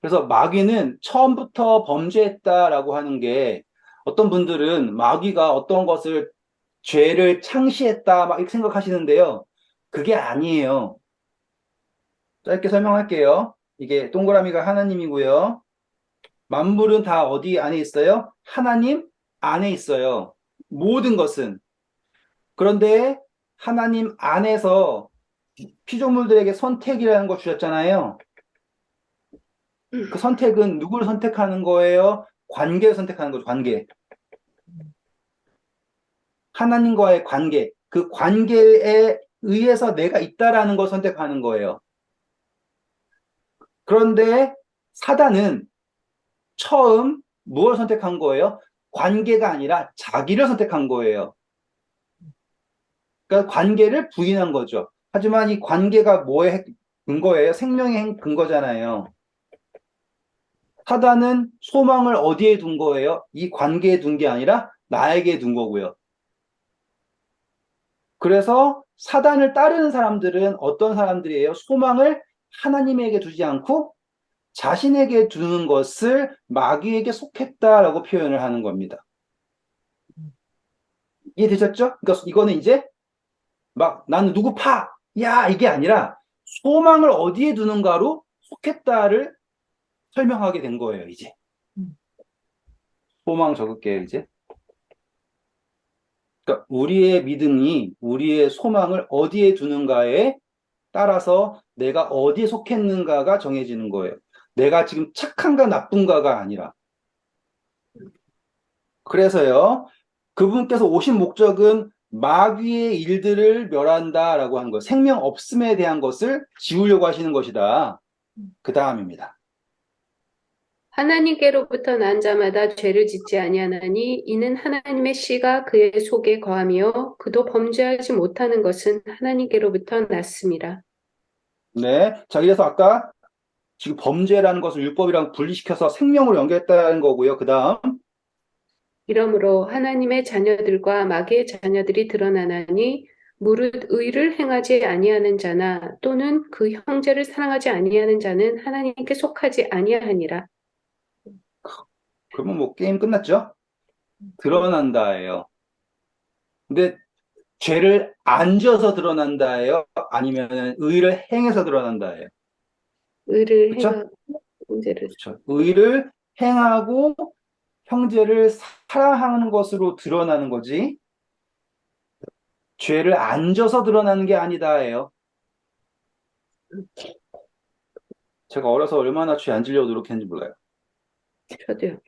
그래서 마귀는 처음부터 범죄했다라고 하는 게 어떤 분들은 마귀가 어떤 것을 죄를 창시했다 막 이렇게 생각하시는데요. 그게 아니에요. 짧게 설명할게요. 이게 동그라미가 하나님이고요. 만물은 다 어디 안에 있어요? 하나님 안에 있어요. 모든 것은. 그런데 하나님 안에서 피조물들에게 선택이라는 거 주셨잖아요. 그 선택은 누구를 선택하는 거예요? 관계를 선택하는 거죠, 관계. 하나님과의 관계. 그 관계에 의해서 내가 있다라는 걸 선택하는 거예요. 그런데 사단은 처음 무엇을 선택한 거예요? 관계가 아니라 자기를 선택한 거예요. 그러니까 관계를 부인한 거죠. 하지만 이 관계가 뭐의 근거예요? 생명의 근거잖아요. 사단은 소망을 어디에 둔 거예요? 이 관계에 둔 게 아니라 나에게 둔 거고요. 그래서 사단을 따르는 사람들은 어떤 사람들이에요? 소망을 하나님에게 두지 않고 자신에게 두는 것을 마귀에게 속했다라고 표현을 하는 겁니다. 이해되셨죠? 그러니까 이거는 이제 막 나는 누구 파! 야! 이게 아니라 소망을 어디에 두는가로 속했다를 설명하게 된 거예요, 이제. 음, 소망 적을게요, 이제. 그러니까 우리의 믿음이 우리의 소망을 어디에 두는가에 따라서 내가 어디에 속했는가가 정해지는 거예요. 내가 지금 착한가 나쁜가가 아니라. 그래서요, 그분께서 오신 목적은 마귀의 일들을 멸한다라고 한 거예요. 생명 없음에 대한 것을 지우려고 하시는 것이다. 그 다음입니다. 하나님께로부터 난 자마다 죄를 짓지 아니하나니 이는 하나님의 씨가 그의 속에 거하며 그도 범죄하지 못하는 것은 하나님께로부터 났습니다. 네. 자, 그래서 아까 지금 범죄라는 것을 율법이랑 분리시켜서 생명으로 연결했다는 거고요. 그 다음. 이러므로 하나님의 자녀들과 마귀의 자녀들이 드러나나니 무릇 의를 행하지 아니하는 자나 또는 그 형제를 사랑하지 아니하는 자는 하나님께 속하지 아니하니라. 그러면 뭐 게임 끝났죠? 드러난다예요. 근데 죄를 안 지어서 드러난다예요? 아니면 의를 행해서 드러난다예요? 의를 그렇죠? 행하고 형제를 그렇죠. 의를 행하고 형제를 사랑하는 것으로 드러나는 거지. 죄를 안 져서 드러나는 게 아니다예요. 제가 어려서 얼마나 죄 안 지려고 노력했는지 몰라요. 저도요.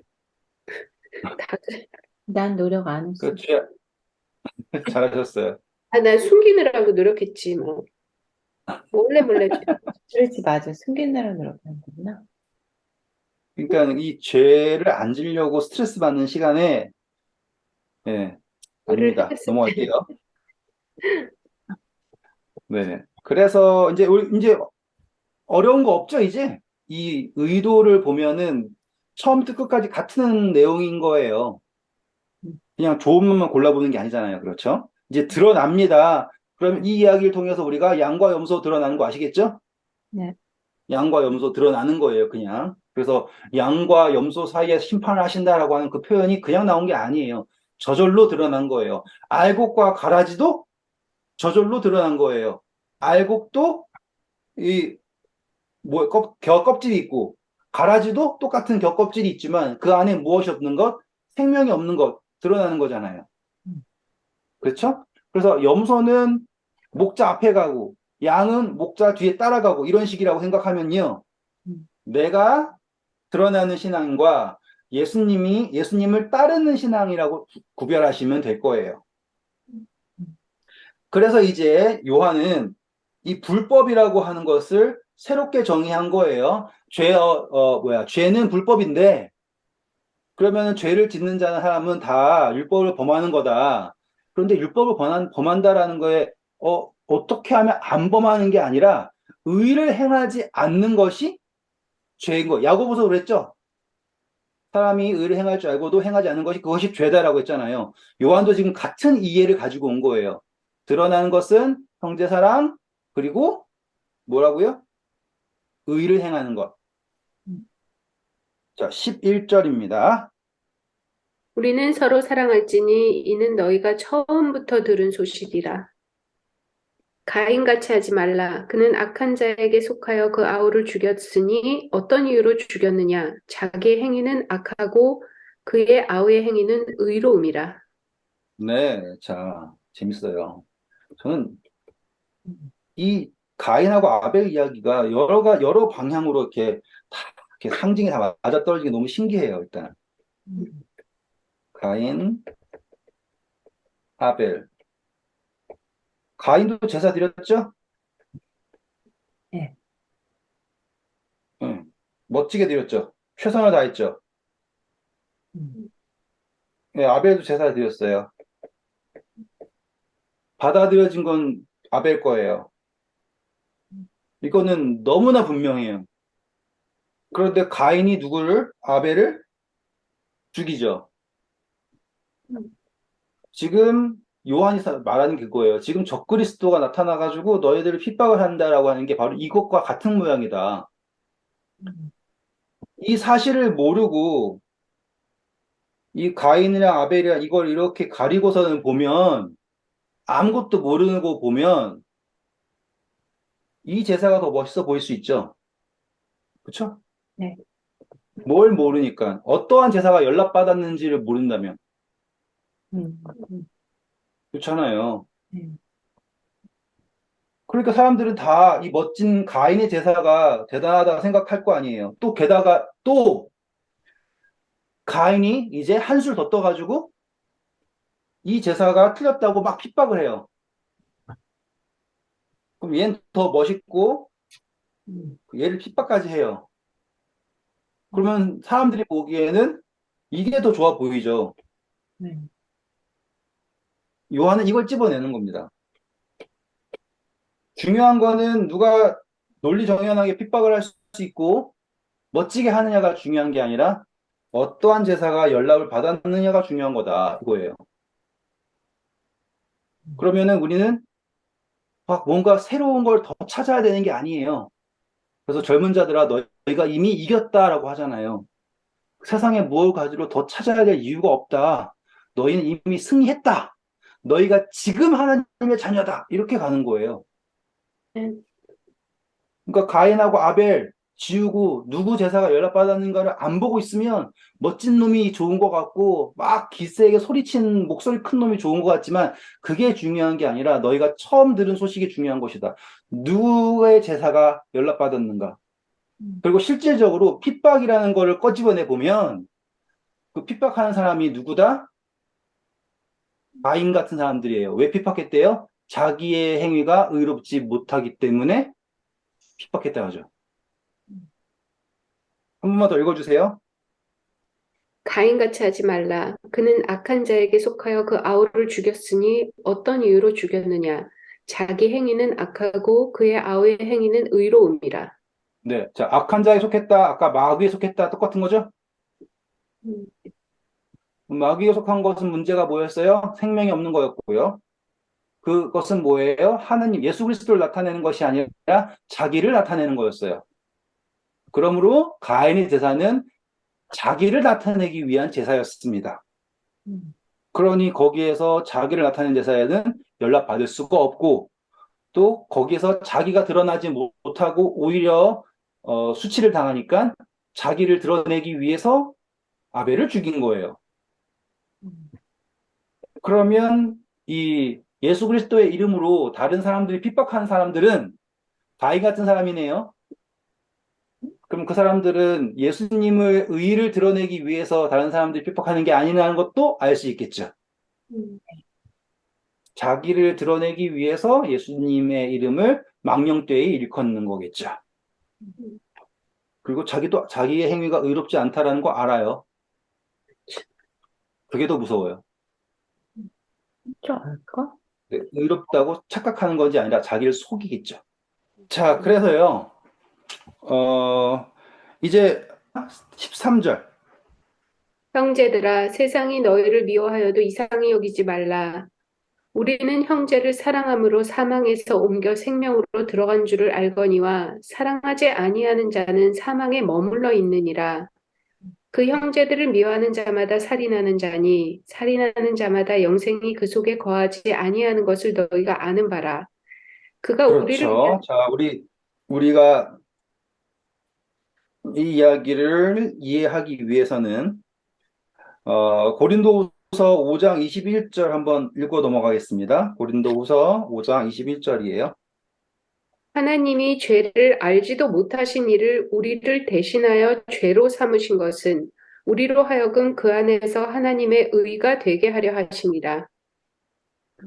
다들 난 노력 안 했어. 그 죄, 잘하셨어요. 난 숨기느라고 노력했지 뭐. 몰래 몰래 그렇지, 맞아. 숨기느라 노력한 거구나. 그러니까 이 죄를 안 지려고 스트레스 받는 시간에, 예, 의를 아닙니다. 행했을 때 넘어갈게요. 네. 그래서 이제 우리 이제 어려운 거 없죠, 이제? 이 의도를 보면은 처음부터 끝까지 같은 내용인 거예요. 그냥 좋은 것만 골라보는 게 아니잖아요. 그렇죠? 이제 드러납니다. 그럼 이 이야기를 통해서 우리가 양과 염소 드러나는 거 아시겠죠? 네. 양과 염소 드러나는 거예요, 그냥. 그래서 양과 염소 사이에 심판을 하신다라고 하는 그 표현이 그냥 나온 게 아니에요. 저절로 드러난 거예요. 알곡과 가라지도 저절로 드러난 거예요. 알곡도 이 겹껍질이 있고 가라지도 똑같은 겹껍질이 있지만 그 안에 무엇이 없는 것? 생명이 없는 것 드러나는 거잖아요. 음. 그렇죠? 그래서 염소는 목자 앞에 가고 양은 목자 뒤에 따라가고 이런 식이라고 생각하면요. 음. 내가 드러나는 신앙과 예수님을 따르는 신앙이라고 구별하시면 될 거예요. 음. 그래서 이제 요한은 이 불법이라고 하는 것을 새롭게 정의한 거예요. 죄는 불법인데, 그러면 죄를 짓는 자는 사람은 다 율법을 범하는 거다. 그런데 율법을 범한다라는 거에, 어떻게 하면 안 범하는 게 아니라, 의를 행하지 않는 것이 죄인 거. 야고보서 그랬죠? 사람이 의를 행할 줄 알고도 행하지 않는 것이 그것이 죄다라고 했잖아요. 요한도 지금 같은 이해를 가지고 온 거예요. 드러나는 것은 형제 사랑, 그리고 뭐라고요? 의를 행하는 것. 음. 자, 11절입니다. 우리는 서로 사랑할지니 이는 너희가 처음부터 들은 소식이라. 가인같이 하지 말라. 그는 악한 자에게 속하여 그 아우를 죽였으니 어떤 이유로 죽였느냐? 자기의 행위는 악하고 그의 아우의 행위는 의로움이라. 네, 자, 재밌어요. 저는 음. 이 가인하고 아벨 이야기가 여러 방향으로 이렇게 상징이 다 맞아떨어지는 게 너무 신기해요, 일단. 음. 가인, 아벨. 가인도 제사 드렸죠? 네. 응. 멋지게 드렸죠? 최선을 다했죠? 음. 네, 아벨도 제사 드렸어요. 받아들여진 건 아벨 거예요. 이거는 너무나 분명해요. 그런데 가인이 아벨을 죽이죠. 음. 지금 요한이 말하는 그거예요. 지금 적그리스도가 나타나가지고 너희들을 핍박을 한다라고 하는 게 바로 이것과 같은 모양이다. 음. 이 사실을 모르고 이 가인이랑 아벨이랑 이걸 이렇게 가리고서는 보면 아무것도 모르고 보면 이 제사가 더 멋있어 보일 수 있죠. 그렇죠? 네. 뭘 모르니까 어떠한 제사가 연락받았는지를 모른다면 음. 음. 그렇잖아요. 네. 그러니까 사람들은 다 이 멋진 가인의 제사가 대단하다 생각할 거 아니에요. 또 게다가 또 가인이 이제 한술 더 떠가지고 이 제사가 틀렸다고 막 핍박을 해요. 그럼 얘는 더 멋있고 음. 얘를 핍박까지 해요. 음. 그러면 사람들이 보기에는 이게 더 좋아 보이죠. 네. 요한은 이걸 찝어내는 겁니다. 중요한 거는 누가 논리정연하게 핍박을 할 수 있고 멋지게 하느냐가 중요한 게 아니라 어떠한 제사가 연락을 받았느냐가 중요한 거다. 이거예요. 음. 그러면은 우리는 막 뭔가 새로운 걸 더 찾아야 되는 게 아니에요. 그래서 젊은 자들아 너희가 이미 이겼다라고 하잖아요. 세상에 무엇 가지고 더 찾아야 될 이유가 없다. 너희는 이미 승리했다. 너희가 지금 하나님의 자녀다. 이렇게 가는 거예요. 네. 그러니까 가인하고 아벨 지우고 누구 제사가 연락받았는가를 안 보고 있으면 멋진 놈이 좋은 것 같고 막 기세게 소리친 목소리 큰 놈이 좋은 것 같지만 그게 중요한 게 아니라 너희가 처음 들은 소식이 중요한 것이다. 누구의 제사가 연락받았는가. 음. 그리고 실질적으로 핍박이라는 거를 꺼집어내 보면 그 핍박하는 사람이 누구다? 가인 같은 사람들이에요. 왜 핍박했대요? 자기의 행위가 의롭지 못하기 때문에 핍박했다 하죠. 한 번만 더 읽어주세요. 가인같이 하지 말라. 그는 악한 자에게 속하여 그 아우를 죽였으니 어떤 이유로 죽였느냐? 자기 행위는 악하고 그의 아우의 행위는 의로움이라. 네. 자, 악한 자에 속했다. 아까 마귀에 속했다. 똑같은 거죠? 음. 마귀에 속한 것은 문제가 뭐였어요? 생명이 없는 거였고요. 그것은 뭐예요? 하느님, 예수 그리스도를 나타내는 것이 아니라 자기를 나타내는 거였어요. 그러므로 가인의 제사는 자기를 나타내기 위한 제사였습니다. 음, 그러니 거기에서 자기를 나타내는 제사에는 연락받을 수가 없고, 또 거기에서 자기가 드러나지 못하고 오히려 수치를 당하니까 자기를 드러내기 위해서 아벨을 죽인 거예요. 음, 그러면 이 예수 그리스도의 이름으로 다른 사람들이 핍박하는 사람들은 가인 같은 사람이네요. 그럼 그 사람들은 예수님의 의의를 드러내기 위해서 다른 사람들이 핍박하는 게 아니라는 것도 알 수 있겠죠. 음, 자기를 드러내기 위해서 예수님의 이름을 망령되이 일컫는 거겠죠. 음. 그리고 자기도 자기의 행위가 의롭지 않다라는 거 알아요. 그게 더 무서워요. 진짜 알까? 네, 의롭다고 착각하는 건지 아니라 자기를 속이겠죠. 자, 그래서요, 이제 13절. 형제들아, 세상이 너희를 미워하여도 이상히 여기지 말라. 우리는 형제를 사랑함으로 사망에서 옮겨 생명으로 들어간 줄을 알거니와 사랑하지 아니하는 자는 사망에 머물러 있느니라. 그 형제들을 미워하는 자마다 살인하는 자니 살인하는 자마다 영생이 그 속에 거하지 아니하는 것을 너희가 아는 바라. 그가 우리를 그렇죠. 자, 우리가 이 이야기를 이해하기 위해서는, 고린도후서 5장 21절 한번 읽고 넘어가겠습니다. 고린도후서 5장 21절이에요. 하나님이 죄를 알지도 못하신 이를 우리를 대신하여 죄로 삼으신 것은 우리로 하여금 그 안에서 하나님의 의가 되게 하려 하심이라.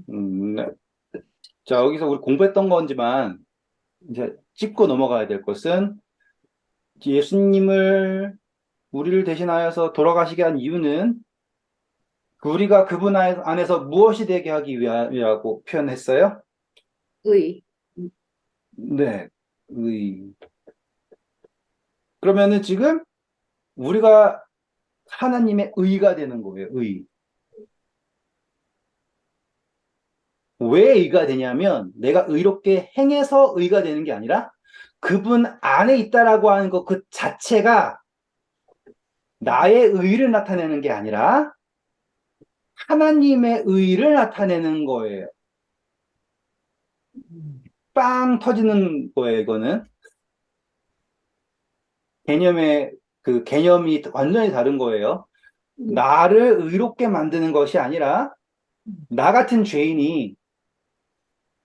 네. 자, 여기서 우리 공부했던 건지만, 이제 짚고 넘어가야 될 것은, 예수님을 우리를 대신하여서 돌아가시게 한 이유는 우리가 그분 안에서 무엇이 되게 하기 위하고 표현했어요? 의. 네. 그러면은 지금 우리가 하나님의 의가 되는 거예요. 왜 의가 되냐면 내가 의롭게 행해서 의가 되는 게 아니라 그분 안에 있다라고 하는 것 그 자체가 나의 의를 나타내는 게 아니라 하나님의 의를 나타내는 거예요. 음, 빵 터지는 거예요, 이거는. 개념이 완전히 다른 거예요. 나를 의롭게 만드는 것이 아니라 나 같은 죄인이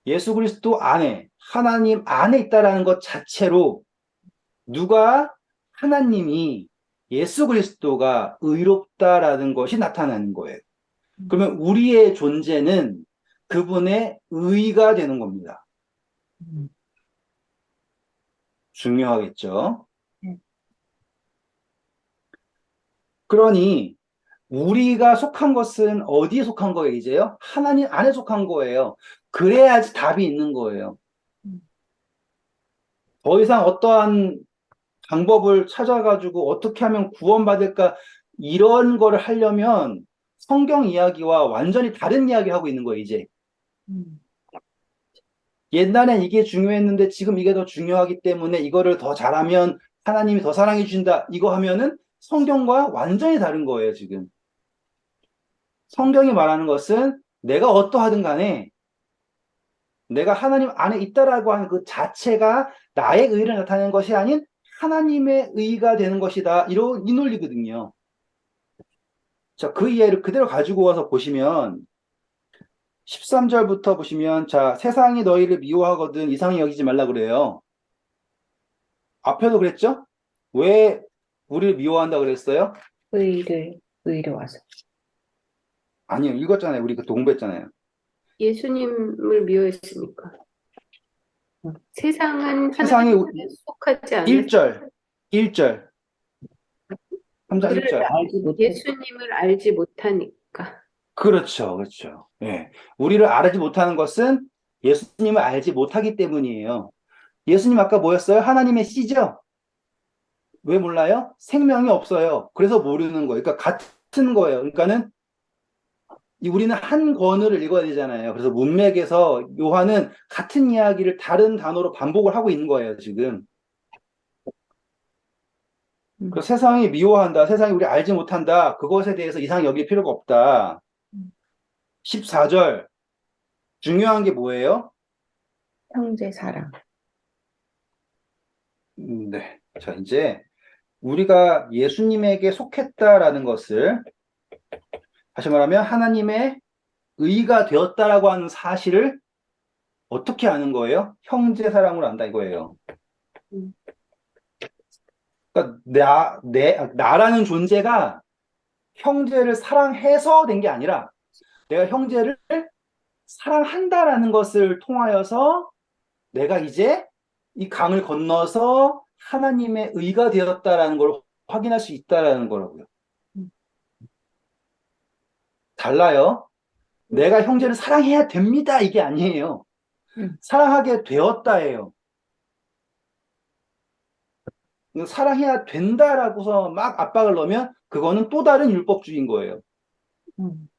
예수 그리스도 안에, 하나님 안에 있다라는 것 자체로 하나님이 예수 그리스도가 의롭다라는 것이 나타나는 거예요. 그러면 우리의 존재는 그분의 의가 되는 겁니다. 음, 중요하겠죠? 네. 그러니 우리가 속한 것은 어디에 속한 거예요, 이제요? 하나님 안에 속한 거예요. 그래야지 답이 있는 거예요. 음, 더 이상 어떠한 방법을 찾아가지고 어떻게 하면 구원받을까 이런 거를 하려면 성경 이야기와 완전히 다른 이야기 하고 있는 거예요, 이제. 음, 옛날엔 이게 중요했는데 지금 이게 더 중요하기 때문에 이거를 더 잘하면 하나님이 더 사랑해 주신다. 이거 하면은 성경과 완전히 다른 거예요, 지금. 성경이 말하는 것은 내가 어떠하든 간에 내가 하나님 안에 있다라고 하는 그 자체가 나의 의를 나타내는 것이 아닌 하나님의 의가 되는 것이다. 이 논리거든요. 자, 그 이해를 그대로 가지고 와서 보시면 13절부터 보시면 자, 세상이 너희를 미워하거든 이상히 여기지 말라 그래요. 앞에도 그랬죠? 왜 우리를 미워한다 그랬어요? 의를 와서. 아니요, 읽었잖아요. 우리 그 공부했잖아요. 예수님을 미워했으니까. 음, 세상은 세상이 하나님께 속하지 않은 1절, 1절, 3장 그를 1절. 알지 못해. 예수님을 알지 못하니까. 그렇죠, 그렇죠. 예. 우리를 알지 못하는 것은 예수님을 알지 못하기 때문이에요. 예수님 아까 뭐였어요? 하나님의 씨죠? 왜 몰라요? 생명이 없어요. 그래서 모르는 거예요. 그러니까 같은 거예요. 그러니까는 우리는 한 권을 읽어야 되잖아요. 그래서 문맥에서 요한은 같은 이야기를 다른 단어로 반복을 하고 있는 거예요, 지금. 그래서 세상이 미워한다, 세상이 우리 알지 못한다, 그것에 대해서 이상 여길 필요가 없다. 14절, 중요한 게 뭐예요? 형제 사랑. 네. 자, 이제 우리가 예수님에게 속했다라는 것을, 다시 말하면 하나님의 의가 되었다라고 하는 사실을 어떻게 아는 거예요? 형제 사랑으로 안다 이거예요. 그러니까 나라는 존재가 형제를 사랑해서 된 게 아니라 내가 형제를 사랑한다라는 것을 통하여서 내가 이제 이 강을 건너서 하나님의 의가 되었다라는 걸 확인할 수 있다라는 거라고요. 달라요. 내가 형제를 사랑해야 됩니다. 이게 아니에요. 사랑하게 되었다예요. 사랑해야 된다라고서 막 압박을 넣으면 그거는 또 다른 율법주의인 거예요. 음.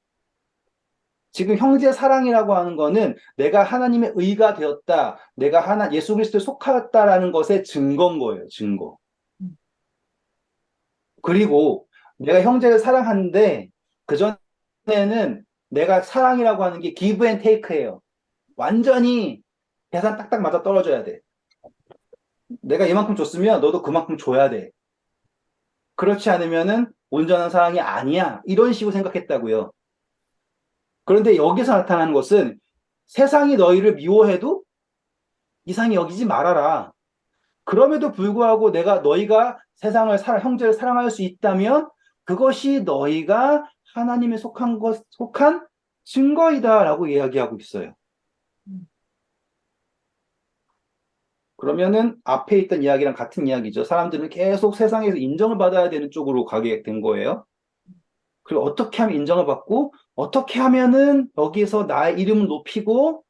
지금 형제 사랑이라고 하는 거는 내가 하나님의 의가 되었다, 내가 예수 그리스도에 속하였다라는 것의 증거인 거예요, 증거. 그리고 내가 형제를 사랑하는데 그전에는 내가 사랑이라고 하는 게 give and take예요. 완전히 계산 딱딱 맞아 떨어져야 돼. 내가 이만큼 줬으면 너도 그만큼 줘야 돼. 그렇지 않으면은 온전한 사랑이 아니야. 이런 식으로 생각했다고요. 그런데 여기서 나타나는 것은 세상이 너희를 미워해도 이상히 여기지 말아라. 그럼에도 불구하고 너희가 형제를 사랑할 수 있다면 그것이 너희가 하나님에 속한 증거이다라고 이야기하고 있어요. 그러면은 앞에 있던 이야기랑 같은 이야기죠. 사람들은 계속 세상에서 인정을 받아야 되는 쪽으로 가게 된 거예요. 그리고 어떻게 하면 인정을 받고 어떻게 하면은 여기서 나의 이름을 높이고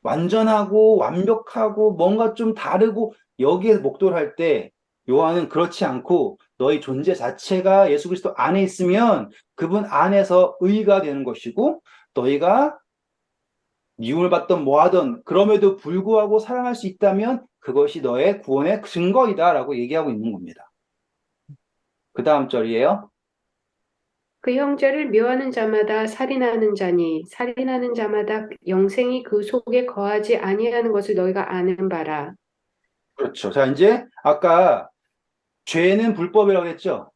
완전하고 완벽하고 뭔가 좀 다르고 여기에 목도를 할 때 요한은 그렇지 않고 너희 존재 자체가 예수 그리스도 안에 있으면 그분 안에서 의가 되는 것이고 너희가 미움을 받던 뭐하던 그럼에도 불구하고 사랑할 수 있다면 그것이 너의 구원의 증거이다라고 얘기하고 있는 겁니다. 그 다음 절이에요. 그 형제를 묘하는 자마다 살인하는 자니 살인하는 자마다 영생이 그 속에 거하지 아니하는 것을 너희가 아는 바라. 그렇죠. 자, 이제 아까 죄는 불법이라고 했죠.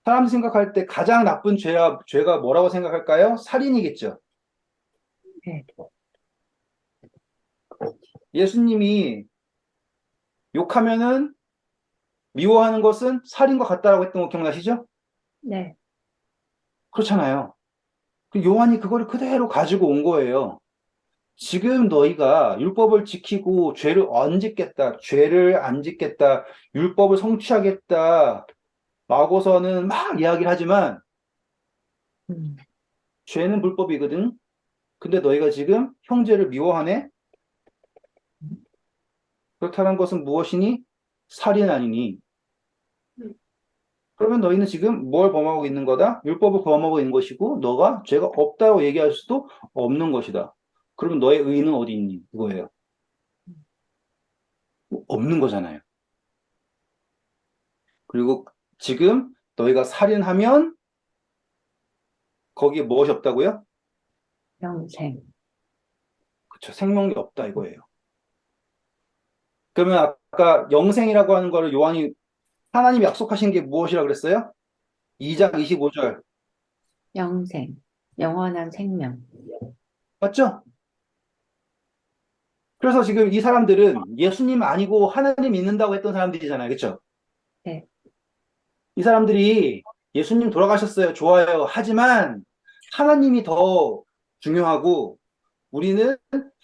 사람 생각할 때 가장 나쁜 죄가 뭐라고 생각할까요? 살인이겠죠. 네. 예수님이 욕하면은 미워하는 것은 살인과 같다라고 했던 거 기억나시죠? 네. 그렇잖아요. 요한이 그거를 그대로 가지고 온 거예요. 지금 너희가 율법을 지키고 죄를 안 짓겠다, 율법을 성취하겠다, 라고서는 막 이야기를 하지만 음. 죄는 불법이거든. 근데 너희가 지금 형제를 미워하네? 그렇다는 것은 무엇이니? 살인 아니니? 그러면 너희는 지금 뭘 범하고 있는 거다? 율법을 범하고 있는 것이고 너가 죄가 없다고 얘기할 수도 없는 것이다. 그러면 너의 의는 어디 있니? 그거예요. 없는 거잖아요. 그리고 지금 너희가 살인하면 거기에 무엇이 없다고요? 영생. 그렇죠. 생명이 없다 이거예요. 그러면 아까 영생이라고 하는 거를 요한이 하나님이 약속하신 게 무엇이라고 그랬어요? 2장 25절. 영생. 영원한 생명. 맞죠? 그래서 지금 이 사람들은 예수님 아니고 하나님 믿는다고 했던 사람들이잖아요. 그렇죠? 네. 이 사람들이 예수님 돌아가셨어요. 좋아요. 하지만 하나님이 더 중요하고 우리는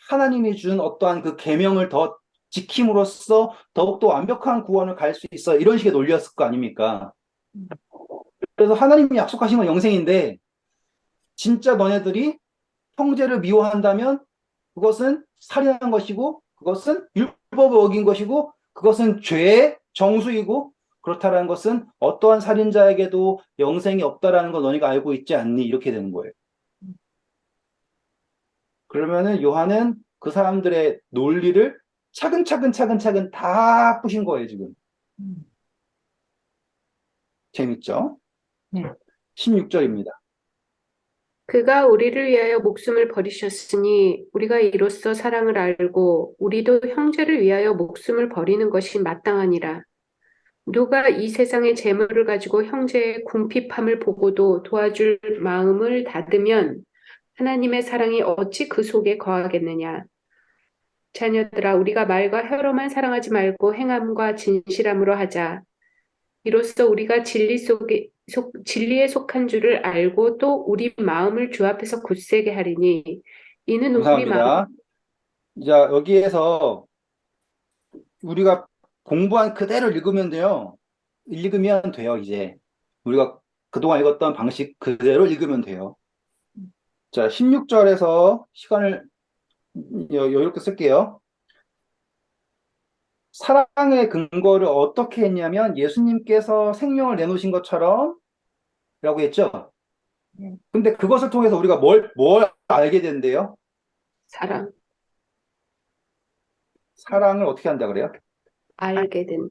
하나님이 준 어떠한 그 계명을 더 지킴으로써 더욱더 완벽한 구원을 갈 수 있어. 이런 식의 논리였을 거 아닙니까? 그래서 하나님이 약속하신 건 영생인데 진짜 너네들이 형제를 미워한다면 그것은 살인한 것이고 그것은 율법을 어긴 것이고 그것은 죄의 정수이고 그렇다라는 것은 어떠한 살인자에게도 영생이 없다라는 거 너희가 알고 있지 않니? 이렇게 되는 거예요. 그러면은 요한은 그 사람들의 논리를 차근차근 다 푸신 거예요, 지금. 음. 재밌죠? 네. 16절입니다. 그가 우리를 위하여 목숨을 버리셨으니 우리가 이로써 사랑을 알고 우리도 형제를 위하여 목숨을 버리는 것이 마땅하니라. 누가 이 세상의 재물을 가지고 형제의 궁핍함을 보고도 도와줄 마음을 닫으면 하나님의 사랑이 어찌 그 속에 거하겠느냐. 자녀들아, 우리가 말과 혀로만 사랑하지 말고 행함과 진실함으로 하자. 이로써 우리가 진리에 속한 줄을 알고 또 우리 마음을 주 앞에서 굳세게 하리니 이는 우리 마음 감사합니다. 자, 여기에서 우리가 공부한 그대로 읽으면 돼요. 읽으면 돼요, 이제. 우리가 그동안 읽었던 방식 그대로 읽으면 돼요. 자, 16절에서 시간을 여유롭게 쓸게요. 사랑의 근거를 어떻게 했냐면 예수님께서 생명을 내놓으신 것처럼 라고 했죠. 네. 근데 그것을 통해서 우리가 뭘 알게 된대요? 사랑 사랑을 어떻게 한다 그래요? 알게 된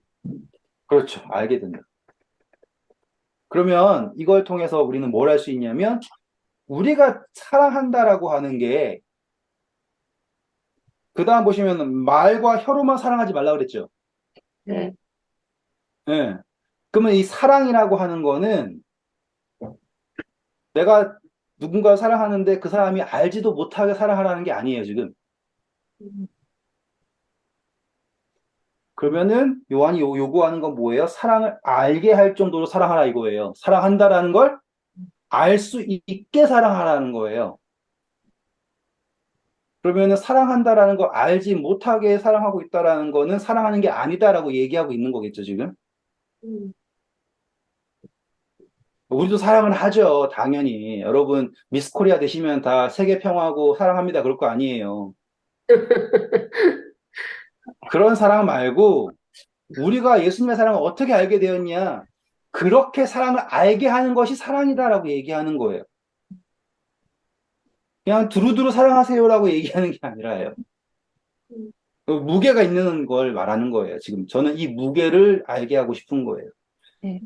그렇죠. 알게 된다. 그러면 이걸 통해서 우리는 뭘 할 수 있냐면 우리가 사랑한다라고 하는 게 그 다음 보시면 말과 혀로만 사랑하지 말라 그랬죠. 네. 예. 그러면 이 사랑이라고 하는 거는 내가 누군가를 사랑하는데 그 사람이 알지도 못하게 사랑하라는 게 아니에요, 지금. 그러면은 요한이 요구하는 건 뭐예요? 사랑을 알게 할 정도로 사랑하라 이거예요. 사랑한다라는 걸 알 수 있게 사랑하라는 거예요. 그러면은 사랑한다라는 걸 알지 못하게 사랑하고 있다라는 거는 사랑하는 게 아니다라고 얘기하고 있는 거겠죠, 지금. 음. 우리도 사랑을 하죠, 당연히. 여러분, 미스 코리아 되시면 다 세계 평화고 사랑합니다. 그럴 거 아니에요. 그런 사랑 말고 우리가 예수님의 사랑을 어떻게 알게 되었냐? 그렇게 사랑을 알게 하는 것이 사랑이다라고 얘기하는 거예요. 그냥 두루두루 사랑하세요라고 얘기하는 게 아니라요. 음. 그 무게가 있는 걸 말하는 거예요. 지금 저는 이 무게를 알게 하고 싶은 거예요. 네.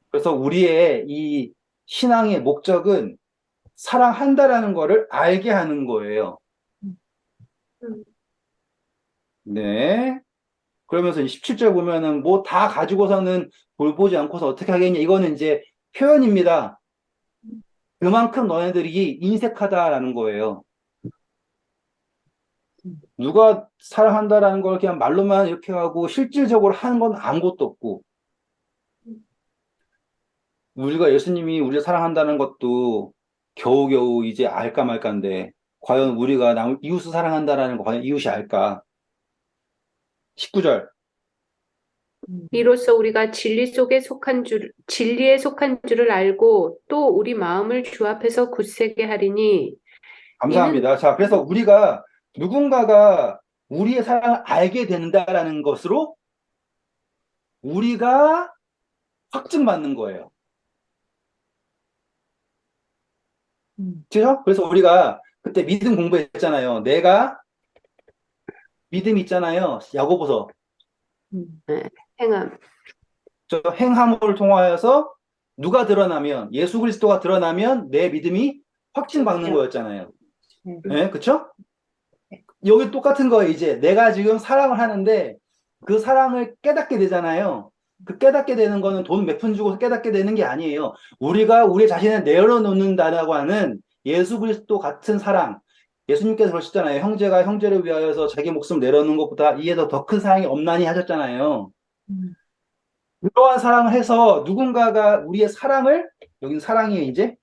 그래서 우리의 이 신앙의 목적은 사랑한다라는 거를 알게 하는 거예요. 음. 네. 그러면서 17절 보면은 뭐 다 가지고서는 돌보지 않고서 어떻게 하겠냐. 이거는 이제 표현입니다. 그만큼 너네들이 인색하다라는 거예요. 누가 사랑한다라는 걸 그냥 말로만 이렇게 하고 실질적으로 하는 건 아무것도 없고 우리가 예수님이 우리를 사랑한다는 것도 겨우겨우 이제 알까 말까인데 과연 우리가 이웃을 사랑한다라는 거 과연 이웃이 알까? 19절. 이로써 우리가 진리에 속한 줄을 알고 또 우리 마음을 주 앞에서 굳세게 하리니 이는 감사합니다. 자, 그래서 우리가 누군가가 우리의 사랑을 알게 된다라는 것으로 우리가 확증받는 거예요. 그죠? 그래서 우리가 그때 믿음 공부했잖아요. 내가 믿음 있잖아요. 야고보서. 행함. 저 행함을 통하여서 누가 드러나면 예수 그리스도가 드러나면 내 믿음이 확증받는 거였잖아요. 네, 그쵸? 여기 똑같은 거예요. 이제 내가 지금 사랑을 하는데 그 사랑을 깨닫게 되잖아요. 그 깨닫게 되는 거는 돈 몇 푼 주고 깨닫게 되는 게 아니에요. 우리가 우리 자신을 내려놓는다라고 하는 예수 그리스도 같은 사랑. 예수님께서 그러셨잖아요. 형제가 형제를 위하여서 자기 목숨 내려놓는 것보다 이에 더 큰 사랑이 없나니 하셨잖아요. 그러한 사랑을 해서 누군가가 우리의 사랑을, 여긴 사랑이 이제,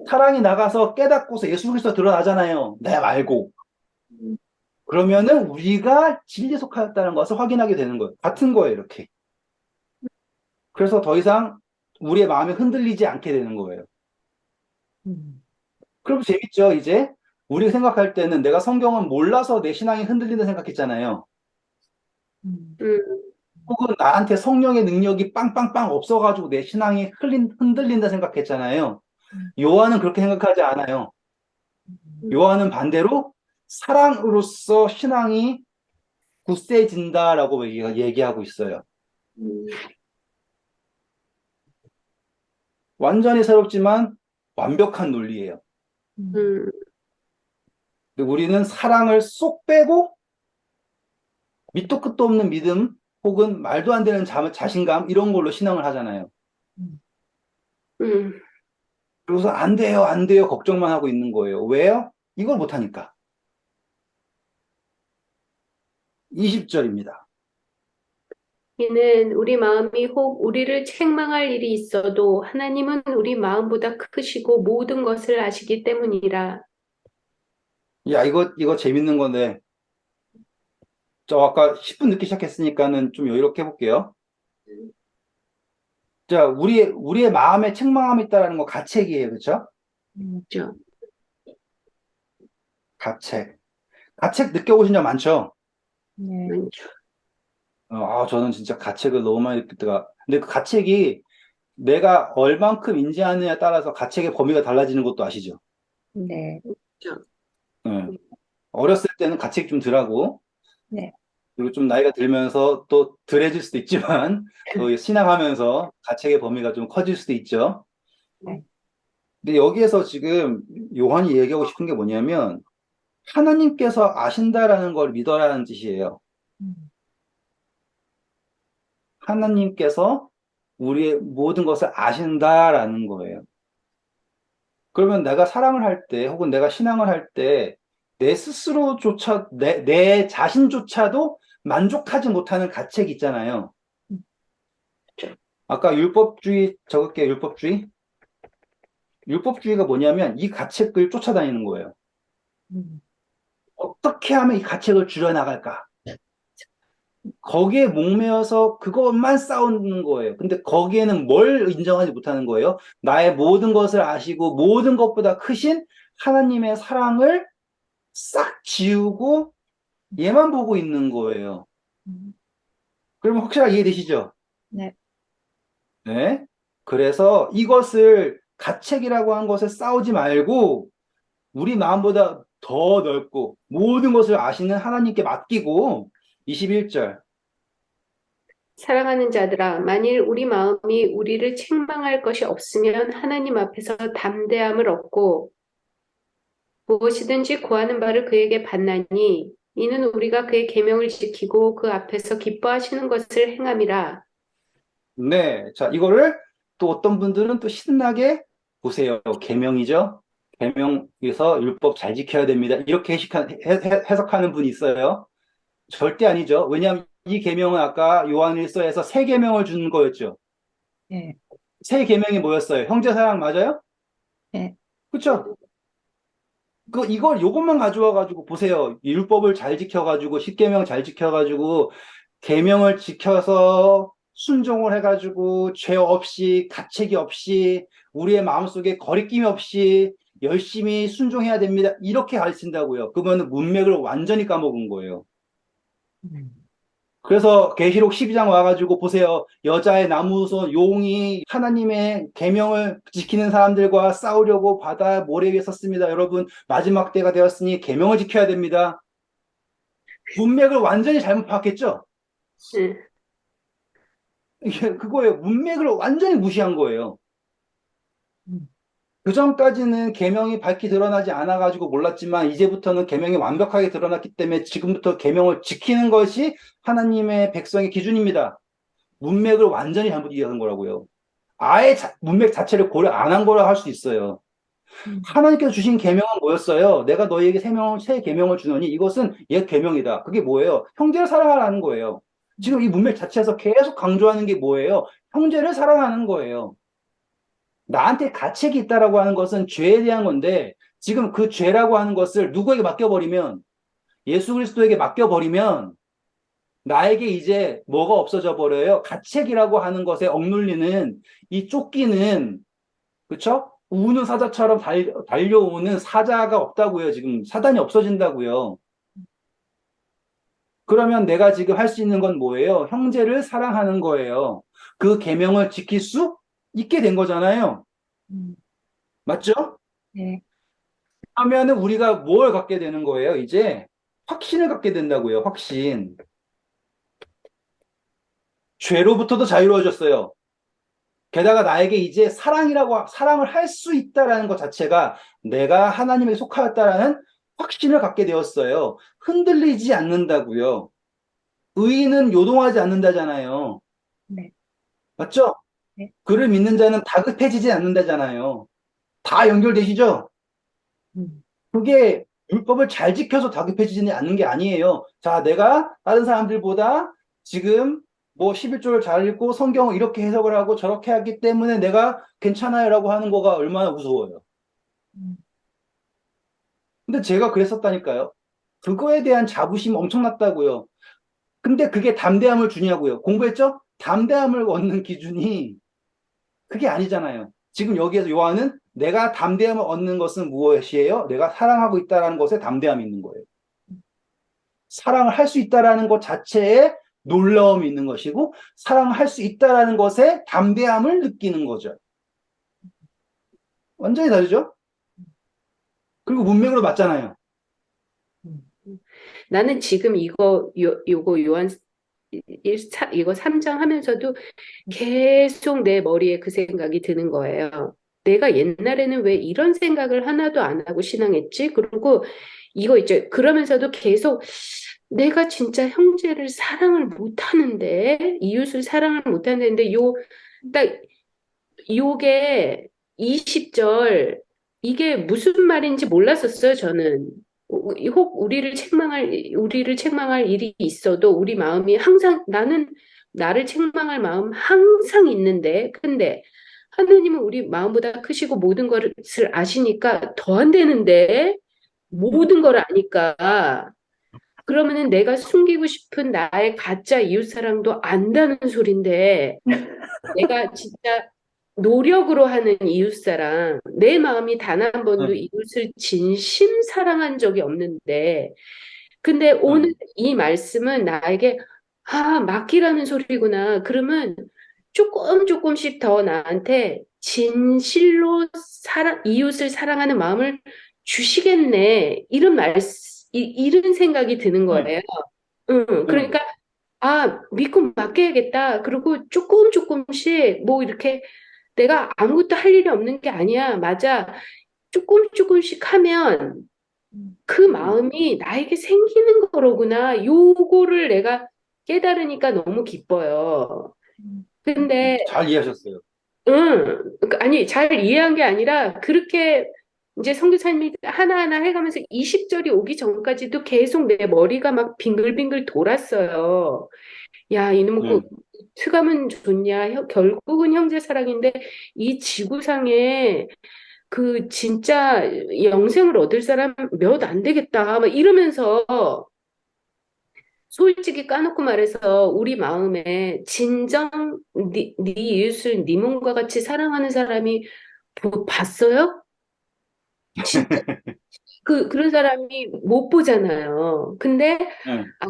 사랑이 나가서 깨닫고서 예수 그리스도 드러나잖아요. 내 말고. 그러면은 우리가 진리에 속하였다는 것을 확인하게 되는 거예요. 같은 거예요, 이렇게. 그래서 더 이상 우리의 마음이 흔들리지 않게 되는 거예요. 그럼 재밌죠, 이제? 우리가 생각할 때는 내가 성경을 몰라서 내 신앙이 흔들린다 생각했잖아요. 음. 혹은 나한테 성령의 능력이 빵빵빵 없어가지고 내 신앙이 흔들린다 생각했잖아요. 요한은 그렇게 생각하지 않아요. 요한은 반대로 사랑으로서 신앙이 굳세진다라고 얘기하고 있어요. 음, 완전히 새롭지만 완벽한 논리예요. 음, 근데 우리는 사랑을 쏙 빼고 밑도 끝도 없는 믿음 혹은 말도 안 되는 자신감 이런 걸로 신앙을 하잖아요. 음. 그래서 안 돼요, 안 돼요 걱정만 하고 있는 거예요. 왜요? 이걸 못하니까. 20절입니다. 이는 우리 마음이 혹 우리를 책망할 일이 있어도 하나님은 우리 마음보다 크시고 모든 것을 아시기 때문이라. 야, 이거 재밌는 건데, 저 아까 10분 늦게 시작했으니까는 좀 여유롭게 해볼게요. 자, 우리의 마음에 책망함이 있다라는 거 가책이에요. 그렇죠? 그렇죠? 가책. 가책 느껴보신 적 많죠? 네. 많죠. 저는 진짜 가책을 너무 많이 느꼈다가, 근데 그 가책이 내가 얼만큼 인지하느냐에 따라서 가책의 범위가 달라지는 것도 아시죠? 네. 그렇죠. 예. 어렸을 때는 가책이 좀 덜하고, 네. 그리고 좀 나이가 들면서 또 덜해질 수도 있지만, 또 신앙하면서 가책의 범위가 좀 커질 수도 있죠. 네. 근데 여기에서 지금 요한이 얘기하고 싶은 게 뭐냐면, 하나님께서 아신다라는 걸 믿어라는 뜻이에요. 음. 하나님께서 우리의 모든 것을 아신다라는 거예요. 그러면 내가 사랑을 할 때, 혹은 내가 신앙을 할 때, 내 스스로조차, 내 자신조차도 만족하지 못하는 가책이 있잖아요. 아까 율법주의, 적을게요, 율법주의. 율법주의가 뭐냐면 이 가책을 쫓아다니는 거예요. 음. 어떻게 하면 이 가책을 줄여나갈까? 거기에 목매어서 그것만 싸우는 거예요. 근데 거기에는 뭘 인정하지 못하는 거예요? 나의 모든 것을 아시고 모든 것보다 크신 하나님의 사랑을 싹 지우고 얘만 보고 있는 거예요. 음. 그러면 확실하게 이해되시죠? 네. 네. 그래서 이것을 가책이라고 한 것에 싸우지 말고 우리 마음보다 더 넓고 모든 것을 아시는 하나님께 맡기고 21절. 사랑하는 자들아, 만일 우리 마음이 우리를 책망할 것이 없으면 하나님 앞에서 담대함을 얻고 무엇이든지 구하는 바를 그에게 받나니 이는 우리가 그의 계명을 지키고 그 앞에서 기뻐하시는 것을 행함이라. 네. 자, 이거를 또 어떤 분들은 또 신나게 보세요. 계명이죠. 계명에서 율법 잘 지켜야 됩니다. 이렇게 해석하는 분이 있어요. 절대 아니죠. 왜냐하면 이 계명은 아까 요한일서에서 세 계명을 준 거였죠. 네. 세 계명이 뭐였어요? 형제 사랑 맞아요? 네. 그렇죠? 이걸 요것만 가져와 가지고 보세요. 율법을 잘 지켜 가지고 십계명 잘 지켜 가지고 계명을 지켜서 순종을 해 가지고 죄 없이 가책이 없이 우리의 마음속에 거리낌 없이 열심히 순종해야 됩니다. 이렇게 가르친다고요. 그러면 문맥을 완전히 까먹은 거예요. 음. 그래서 계시록 12장 와가지고 보세요. 여자의 나무손 용이 하나님의 계명을 지키는 사람들과 싸우려고 바다 모래 위에 섰습니다. 여러분 마지막 때가 되었으니 계명을 지켜야 됩니다. 문맥을 완전히 잘못 파악했죠? 응. 이게 그거예요. 문맥을 완전히 무시한 거예요. 음. 그 전까지는 계명이 밝히 드러나지 않아가지고 몰랐지만 이제부터는 계명이 완벽하게 드러났기 때문에 지금부터 계명을 지키는 것이 하나님의 백성의 기준입니다. 문맥을 완전히 잘못 이해한 거라고요. 아예 문맥 자체를 고려 안 한 거라 할 수 있어요. 음. 하나님께서 주신 계명은 뭐였어요? 내가 너희에게 새 계명을 주노니 이것은 옛 계명이다. 그게 뭐예요? 형제를 사랑하라는 거예요. 지금 이 문맥 자체에서 계속 강조하는 게 뭐예요? 형제를 사랑하는 거예요. 나한테 가책이 있다라고 하는 것은 죄에 대한 건데 지금 그 죄라고 하는 것을 누구에게 맡겨버리면 예수 그리스도에게 맡겨버리면 나에게 이제 뭐가 없어져 버려요? 가책이라고 하는 것에 억눌리는 이 쫓기는 그쵸? 우는 사자처럼 달려오는 사자가 없다고요. 지금 사단이 없어진다고요. 그러면 내가 지금 할 수 있는 건 뭐예요? 형제를 사랑하는 거예요. 그 계명을 지킬 수 있게 된 거잖아요. 음, 맞죠? 네. 하면은 우리가 뭘 갖게 되는 거예요? 이제 확신을 갖게 된다고요. 확신. 죄로부터도 자유로워졌어요. 게다가 나에게 이제 사랑을 할 수 있다라는 것 자체가 내가 하나님에 속하였다라는 확신을 갖게 되었어요. 흔들리지 않는다고요. 의인은 요동하지 않는다잖아요. 네. 맞죠? 네. 그를 믿는 자는 다급해지지 않는다잖아요. 다 연결되시죠? 음, 그게 율법을 잘 지켜서 다급해지지 않는 게 아니에요. 자, 내가 다른 사람들보다 지금 뭐 11조를 잘 읽고 성경을 이렇게 해석을 하고 저렇게 하기 때문에 내가 괜찮아요라고 하는 거가 얼마나 무서워요. 음, 근데 제가 그랬었다니까요. 그거에 대한 자부심 엄청났다고요. 근데 그게 담대함을 주냐고요. 공부했죠? 담대함을 얻는 기준이 그게 아니잖아요. 지금 여기에서 요한은 내가 담대함을 얻는 것은 무엇이에요? 내가 사랑하고 있다는 것에 담대함이 있는 거예요. 사랑을 할 수 있다라는 것 자체에 놀라움이 있는 것이고, 사랑을 할 수 있다라는 것에 담대함을 느끼는 거죠. 완전히 다르죠? 그리고 문맥으로 맞잖아요. 음, 나는 지금 요거 이거 3장 하면서도 계속 내 머리에 그 생각이 드는 거예요. 내가 옛날에는 왜 이런 생각을 하나도 안 하고 신앙했지? 그리고 이거 이제 그러면서도 계속 내가 진짜 형제를 사랑을 못 하는데, 이웃을 사랑을 못 하는데, 딱 요게 20절, 이게 무슨 말인지 몰랐었어요, 저는. 혹 우리를 책망할 일이 있어도 우리 마음이 항상, 나를 책망할 마음 항상 있는데, 근데 하느님은 우리 마음보다 크시고 모든 것을 아시니까 더 안 되는데, 모든 걸 아니까. 그러면은 내가 숨기고 싶은 나의 가짜 이웃사랑도 안다는 소린데, 내가 진짜 노력으로 하는 이웃사랑, 내 마음이 단 한 번도 응, 이웃을 진심 사랑한 적이 없는데, 근데 오늘 응, 이 말씀은 나에게, 아, 맡기라는 소리구나. 그러면 조금씩 더 나한테 진실로 이웃을 사랑하는 마음을 주시겠네. 이런 생각이 드는 응, 거예요. 응, 응, 그러니까 믿고 맡겨야겠다. 그리고 조금씩, 뭐, 이렇게 내가 아무것도 할 일이 없는 게 아니야. 맞아. 조금씩 하면 음, 그 응, 마음이 나에게 생기는 거로구나. 요거를 내가 깨달으니까 너무 기뻐요. 음, 근데, 잘 이해하셨어요. 아니, 잘 이해한 게 아니라, 그렇게 이제 선교사님이 하나하나 해가면서 20절이 오기 전까지도 계속 내 머리가 막 빙글빙글 돌았어요. 야, 이놈의 그 응, 트가면 좋냐? 결국은 형제 사랑인데 이 지구상에 그 진짜 영생을 얻을 사람 몇 안 되겠다. 막 이러면서 솔직히 까놓고 말해서 우리 마음에 진정 네 이웃을 네 몸과 같이 사랑하는 사람이 봤어요? 진짜 그런 사람이 못 보잖아요. 근데 응, 아,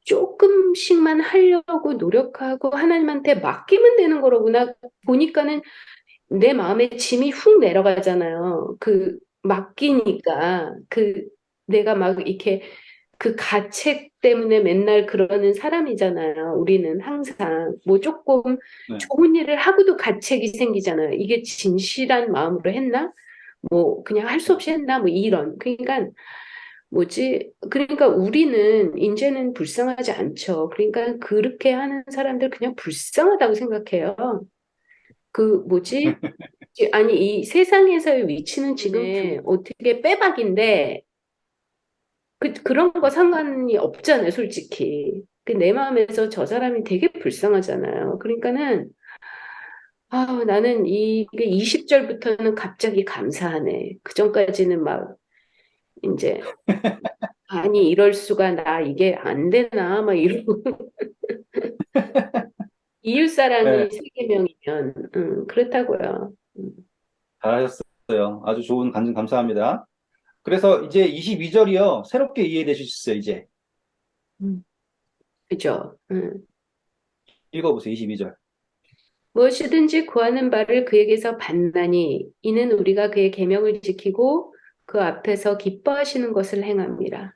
조금씩만 하려고 노력하고 하나님한테 맡기면 되는 거로구나. 보니까는 내 마음에 짐이 훅 내려가잖아요. 맡기니까. 내가 막 이렇게 그 가책 때문에 맨날 그러는 사람이잖아요. 우리는 항상. 뭐 조금 네. 좋은 일을 하고도 가책이 생기잖아요. 이게 진실한 마음으로 했나? 뭐 그냥 할 수 없이 했나? 뭐 이런. 그러니까 그러니까 우리는 이제는 불쌍하지 않죠. 그러니까 그렇게 하는 사람들 그냥 불쌍하다고 생각해요. 아니, 이 세상에서의 위치는 지금 어떻게 빼박인데, 그런 거 상관이 없잖아요, 솔직히. 내 마음에서 저 사람이 되게 불쌍하잖아요. 그러니까는, 나는 이게 20절부터는 갑자기 감사하네. 그 전까지는 막, 이제, 아니, 이럴 수가, 나 이게 안 되나, 막 이러고. 네, 이웃사랑이 세계명이면, 그렇다고요. 잘하셨어요. 아주 좋은 간증 감사합니다. 그래서 이제 22절이요. 새롭게 이해되셨어요, 이제. 음. 그죠? 읽어보세요. 22절. 무엇이든지 구하는 바를 그에게서 받나니 이는 우리가 그의 계명을 지키고 그 앞에서 기뻐하시는 것을 행함이라.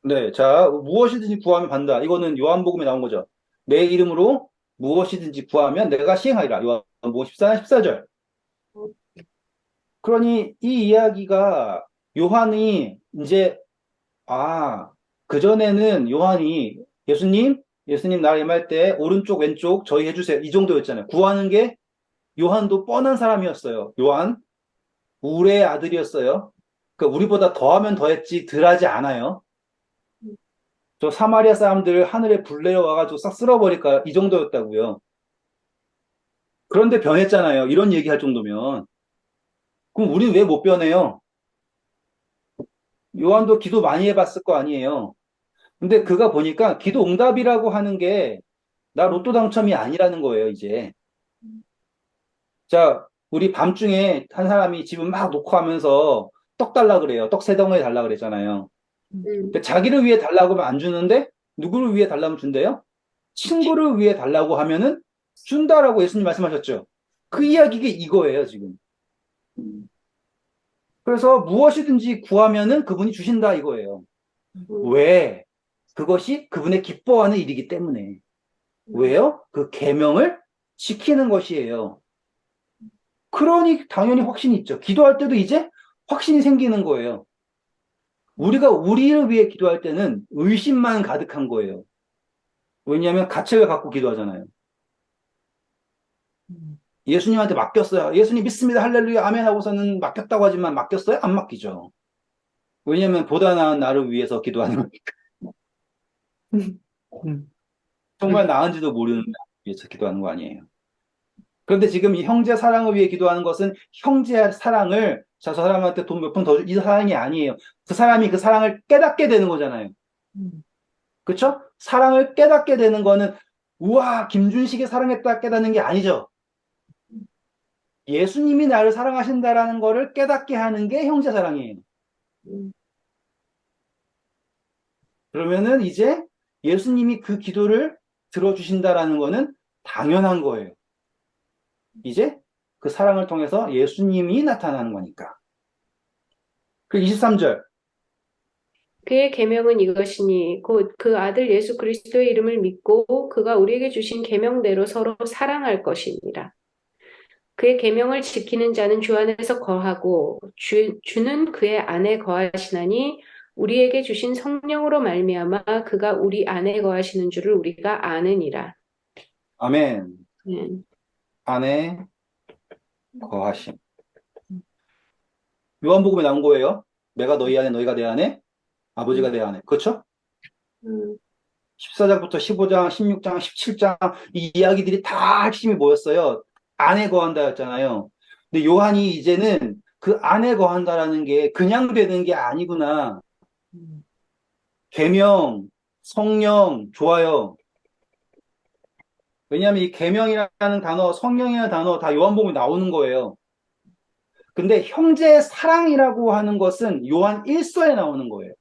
네, 자, 무엇이든지 구하면 받는다. 이거는 요한복음에 나온 거죠. 내 이름으로 무엇이든지 구하면 내가 시행하리라. 요한복음 14절. 그러니 이 이야기가 요한이 이제, 아, 그전에는 요한이 예수님 나를 임할 때 오른쪽, 왼쪽 저희 해주세요. 이 정도였잖아요. 구하는 게 요한도 뻔한 사람이었어요. 요한, 울의 아들이었어요. 그러니까 우리보다 더하면 더했지 덜하지 않아요. 저 사마리아 사람들 하늘에 불 내려와가지고 싹 쓸어버릴까? 이 정도였다고요. 그런데 변했잖아요. 이런 얘기할 정도면. 그럼 우리는 왜 못 변해요? 요한도 기도 많이 해봤을 거 아니에요. 근데 그가 보니까 기도 응답이라고 하는 게 나 로또 당첨이 아니라는 거예요, 이제. 자, 우리 밤중에 한 사람이 집을 막 놓고 하면서 떡 달라 그래요. 떡 세 덩어리 달라 그랬잖아요. 음, 근데 자기를 위해 달라고 하면 안 주는데 누구를 위해 달라면 준대요? 친구를 위해 달라고 하면은 준다라고 예수님 말씀하셨죠. 그 이야기가 이거예요, 지금. 그래서 무엇이든지 구하면은 그분이 주신다 이거예요. 음, 왜? 그것이 그분의 기뻐하는 일이기 때문에. 왜요? 그 계명을 지키는 것이에요. 그러니 당연히 확신이 있죠. 기도할 때도 이제 확신이 생기는 거예요. 우리가 우리를 위해 기도할 때는 의심만 가득한 거예요. 왜냐하면 가책을 갖고 기도하잖아요. 음, 예수님한테 맡겼어요. 예수님 믿습니다. 할렐루야. 아멘 하고서는 맡겼다고 하지만 맡겼어요? 안 맡기죠. 왜냐하면 보다 나은 나를 위해서 기도하는 거니까. 음, 정말 나은지도 모르는 나를 위해서 기도하는 거 아니에요. 그런데 지금 이 형제 사랑을 위해 기도하는 것은 형제 사랑을 자, 저 사람한테 돈 몇 푼 더 이 사랑이 아니에요. 그 사람이 그 사랑을 깨닫게 되는 거잖아요. 음, 그렇죠? 사랑을 깨닫게 되는 거는 우와 김준식이 사랑했다 깨닫는 게 아니죠. 예수님이 나를 사랑하신다라는 거를 깨닫게 하는 게 형제 사랑이에요. 음, 그러면은 이제 예수님이 그 기도를 들어주신다라는 거는 당연한 거예요. 이제 그 사랑을 통해서 예수님이 나타나는 거니까. 그 23절. 그의 계명은 이것이니 곧 그 아들 예수 그리스도의 이름을 믿고 그가 우리에게 주신 계명대로 서로 사랑할 것이니라. 그의 계명을 지키는 자는 주 안에서 거하고 주는 그의 안에 거하시나니 우리에게 주신 성령으로 말미암아 그가 우리 안에 거하시는 줄을 우리가 아느니라. 아멘. 네. 안에 거하심. 요한복음에 나온 거예요. 내가 너희 안에 너희가 내 안에 아버지가 내 안에. 그렇죠? 음, 14장부터 15장, 16장, 17장 이 이야기들이 다 핵심이 뭐였어요? 안에 거한다였잖아요. 근데 요한이 이제는 그 안에 거한다라는 게 그냥 되는 게 아니구나. 음, 계명, 성령, 좋아요. 왜냐하면 이 계명이라는 단어, 성령이라는 단어 다 요한복음에 나오는 거예요. 근데 형제 사랑이라고 하는 것은 요한 1서에 나오는 거예요.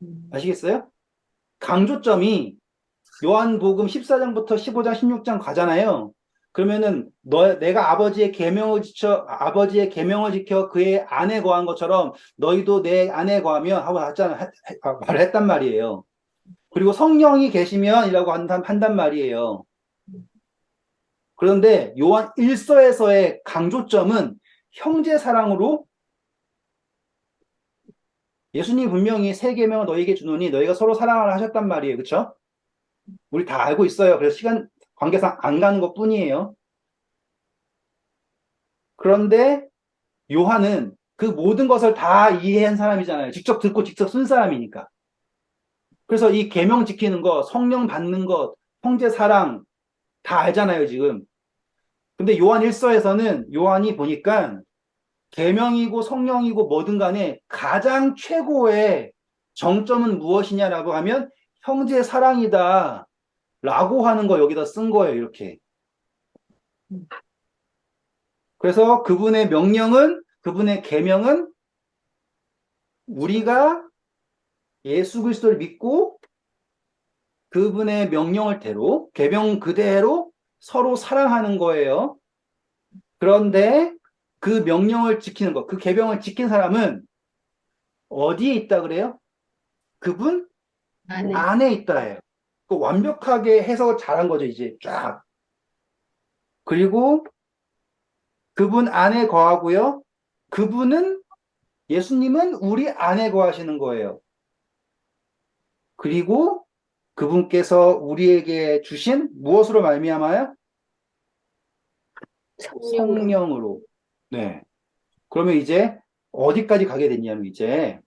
음, 아시겠어요? 강조점이 요한복음 14장부터 15장, 16장 가잖아요. 그러면은 내가 아버지의 계명을 지켜 그의 안에 거한 것처럼 너희도 내 안에 거하면 하고 말을 했단 말이에요. 그리고 성령이 계시면이라고 한단 말이에요. 그런데 요한 1서에서의 강조점은 형제 사랑으로 예수님이 분명히 새 계명을 너희에게 주노니 너희가 서로 사랑을 하셨단 말이에요. 그렇죠? 우리 다 알고 있어요. 그래서 시간 관계상 안 가는 것뿐이에요. 그런데 요한은 그 모든 것을 다 이해한 사람이잖아요. 직접 듣고 직접 쓴 사람이니까. 그래서 이 계명 지키는 거, 성령 받는 것, 형제 사랑 다 알잖아요, 지금. 근데 요한 1서에서는 요한이 보니까 계명이고 성령이고 뭐든 간에 가장 최고의 정점은 무엇이냐라고 하면 형제 사랑이다. 라고 하는 거 여기다 쓴 거예요, 이렇게. 그래서 그분의 계명은 우리가 예수 그리스도를 믿고 그분의 명령을 대로, 계명 그대로 서로 사랑하는 거예요. 그런데 그 명령을 지키는 것, 그 계명을 지킨 사람은 어디에 있다 그래요? 그분 안에. 안에 있다예요. 그 완벽하게 해석을 잘한 거죠, 이제 쫙. 그리고 그분 안에 거하고요. 그분은 예수님은 우리 안에 거하시는 거예요. 그리고 그분께서 우리에게 주신 무엇으로 말미암아요? 성령으로. 성령으로. 네. 그러면 이제 어디까지 가게 됐냐면 이제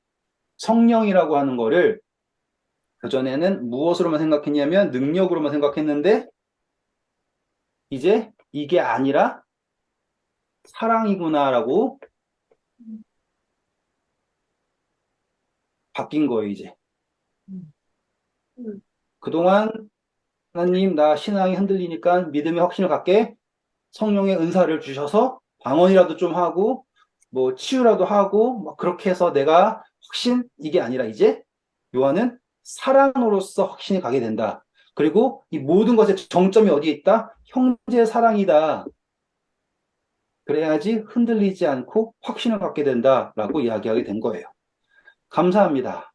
성령이라고 하는 거를 그전에는 무엇으로만 생각했냐면 능력으로만 생각했는데 이제 이게 아니라 사랑이구나라고 바뀐 거예요, 이제. 음. 음. 그동안 하나님, 나 신앙이 흔들리니까 믿음의 확신을 갖게 성령의 은사를 주셔서 방언이라도 좀 하고 뭐 치유라도 하고 막 그렇게 해서 내가 확신 이게 아니라 이제 요한은 사랑으로서 확신이 가게 된다. 그리고 이 모든 것의 정점이 어디에 있다? 형제의 사랑이다. 그래야지 흔들리지 않고 확신을 갖게 된다라고 이야기하게 된 거예요. 감사합니다.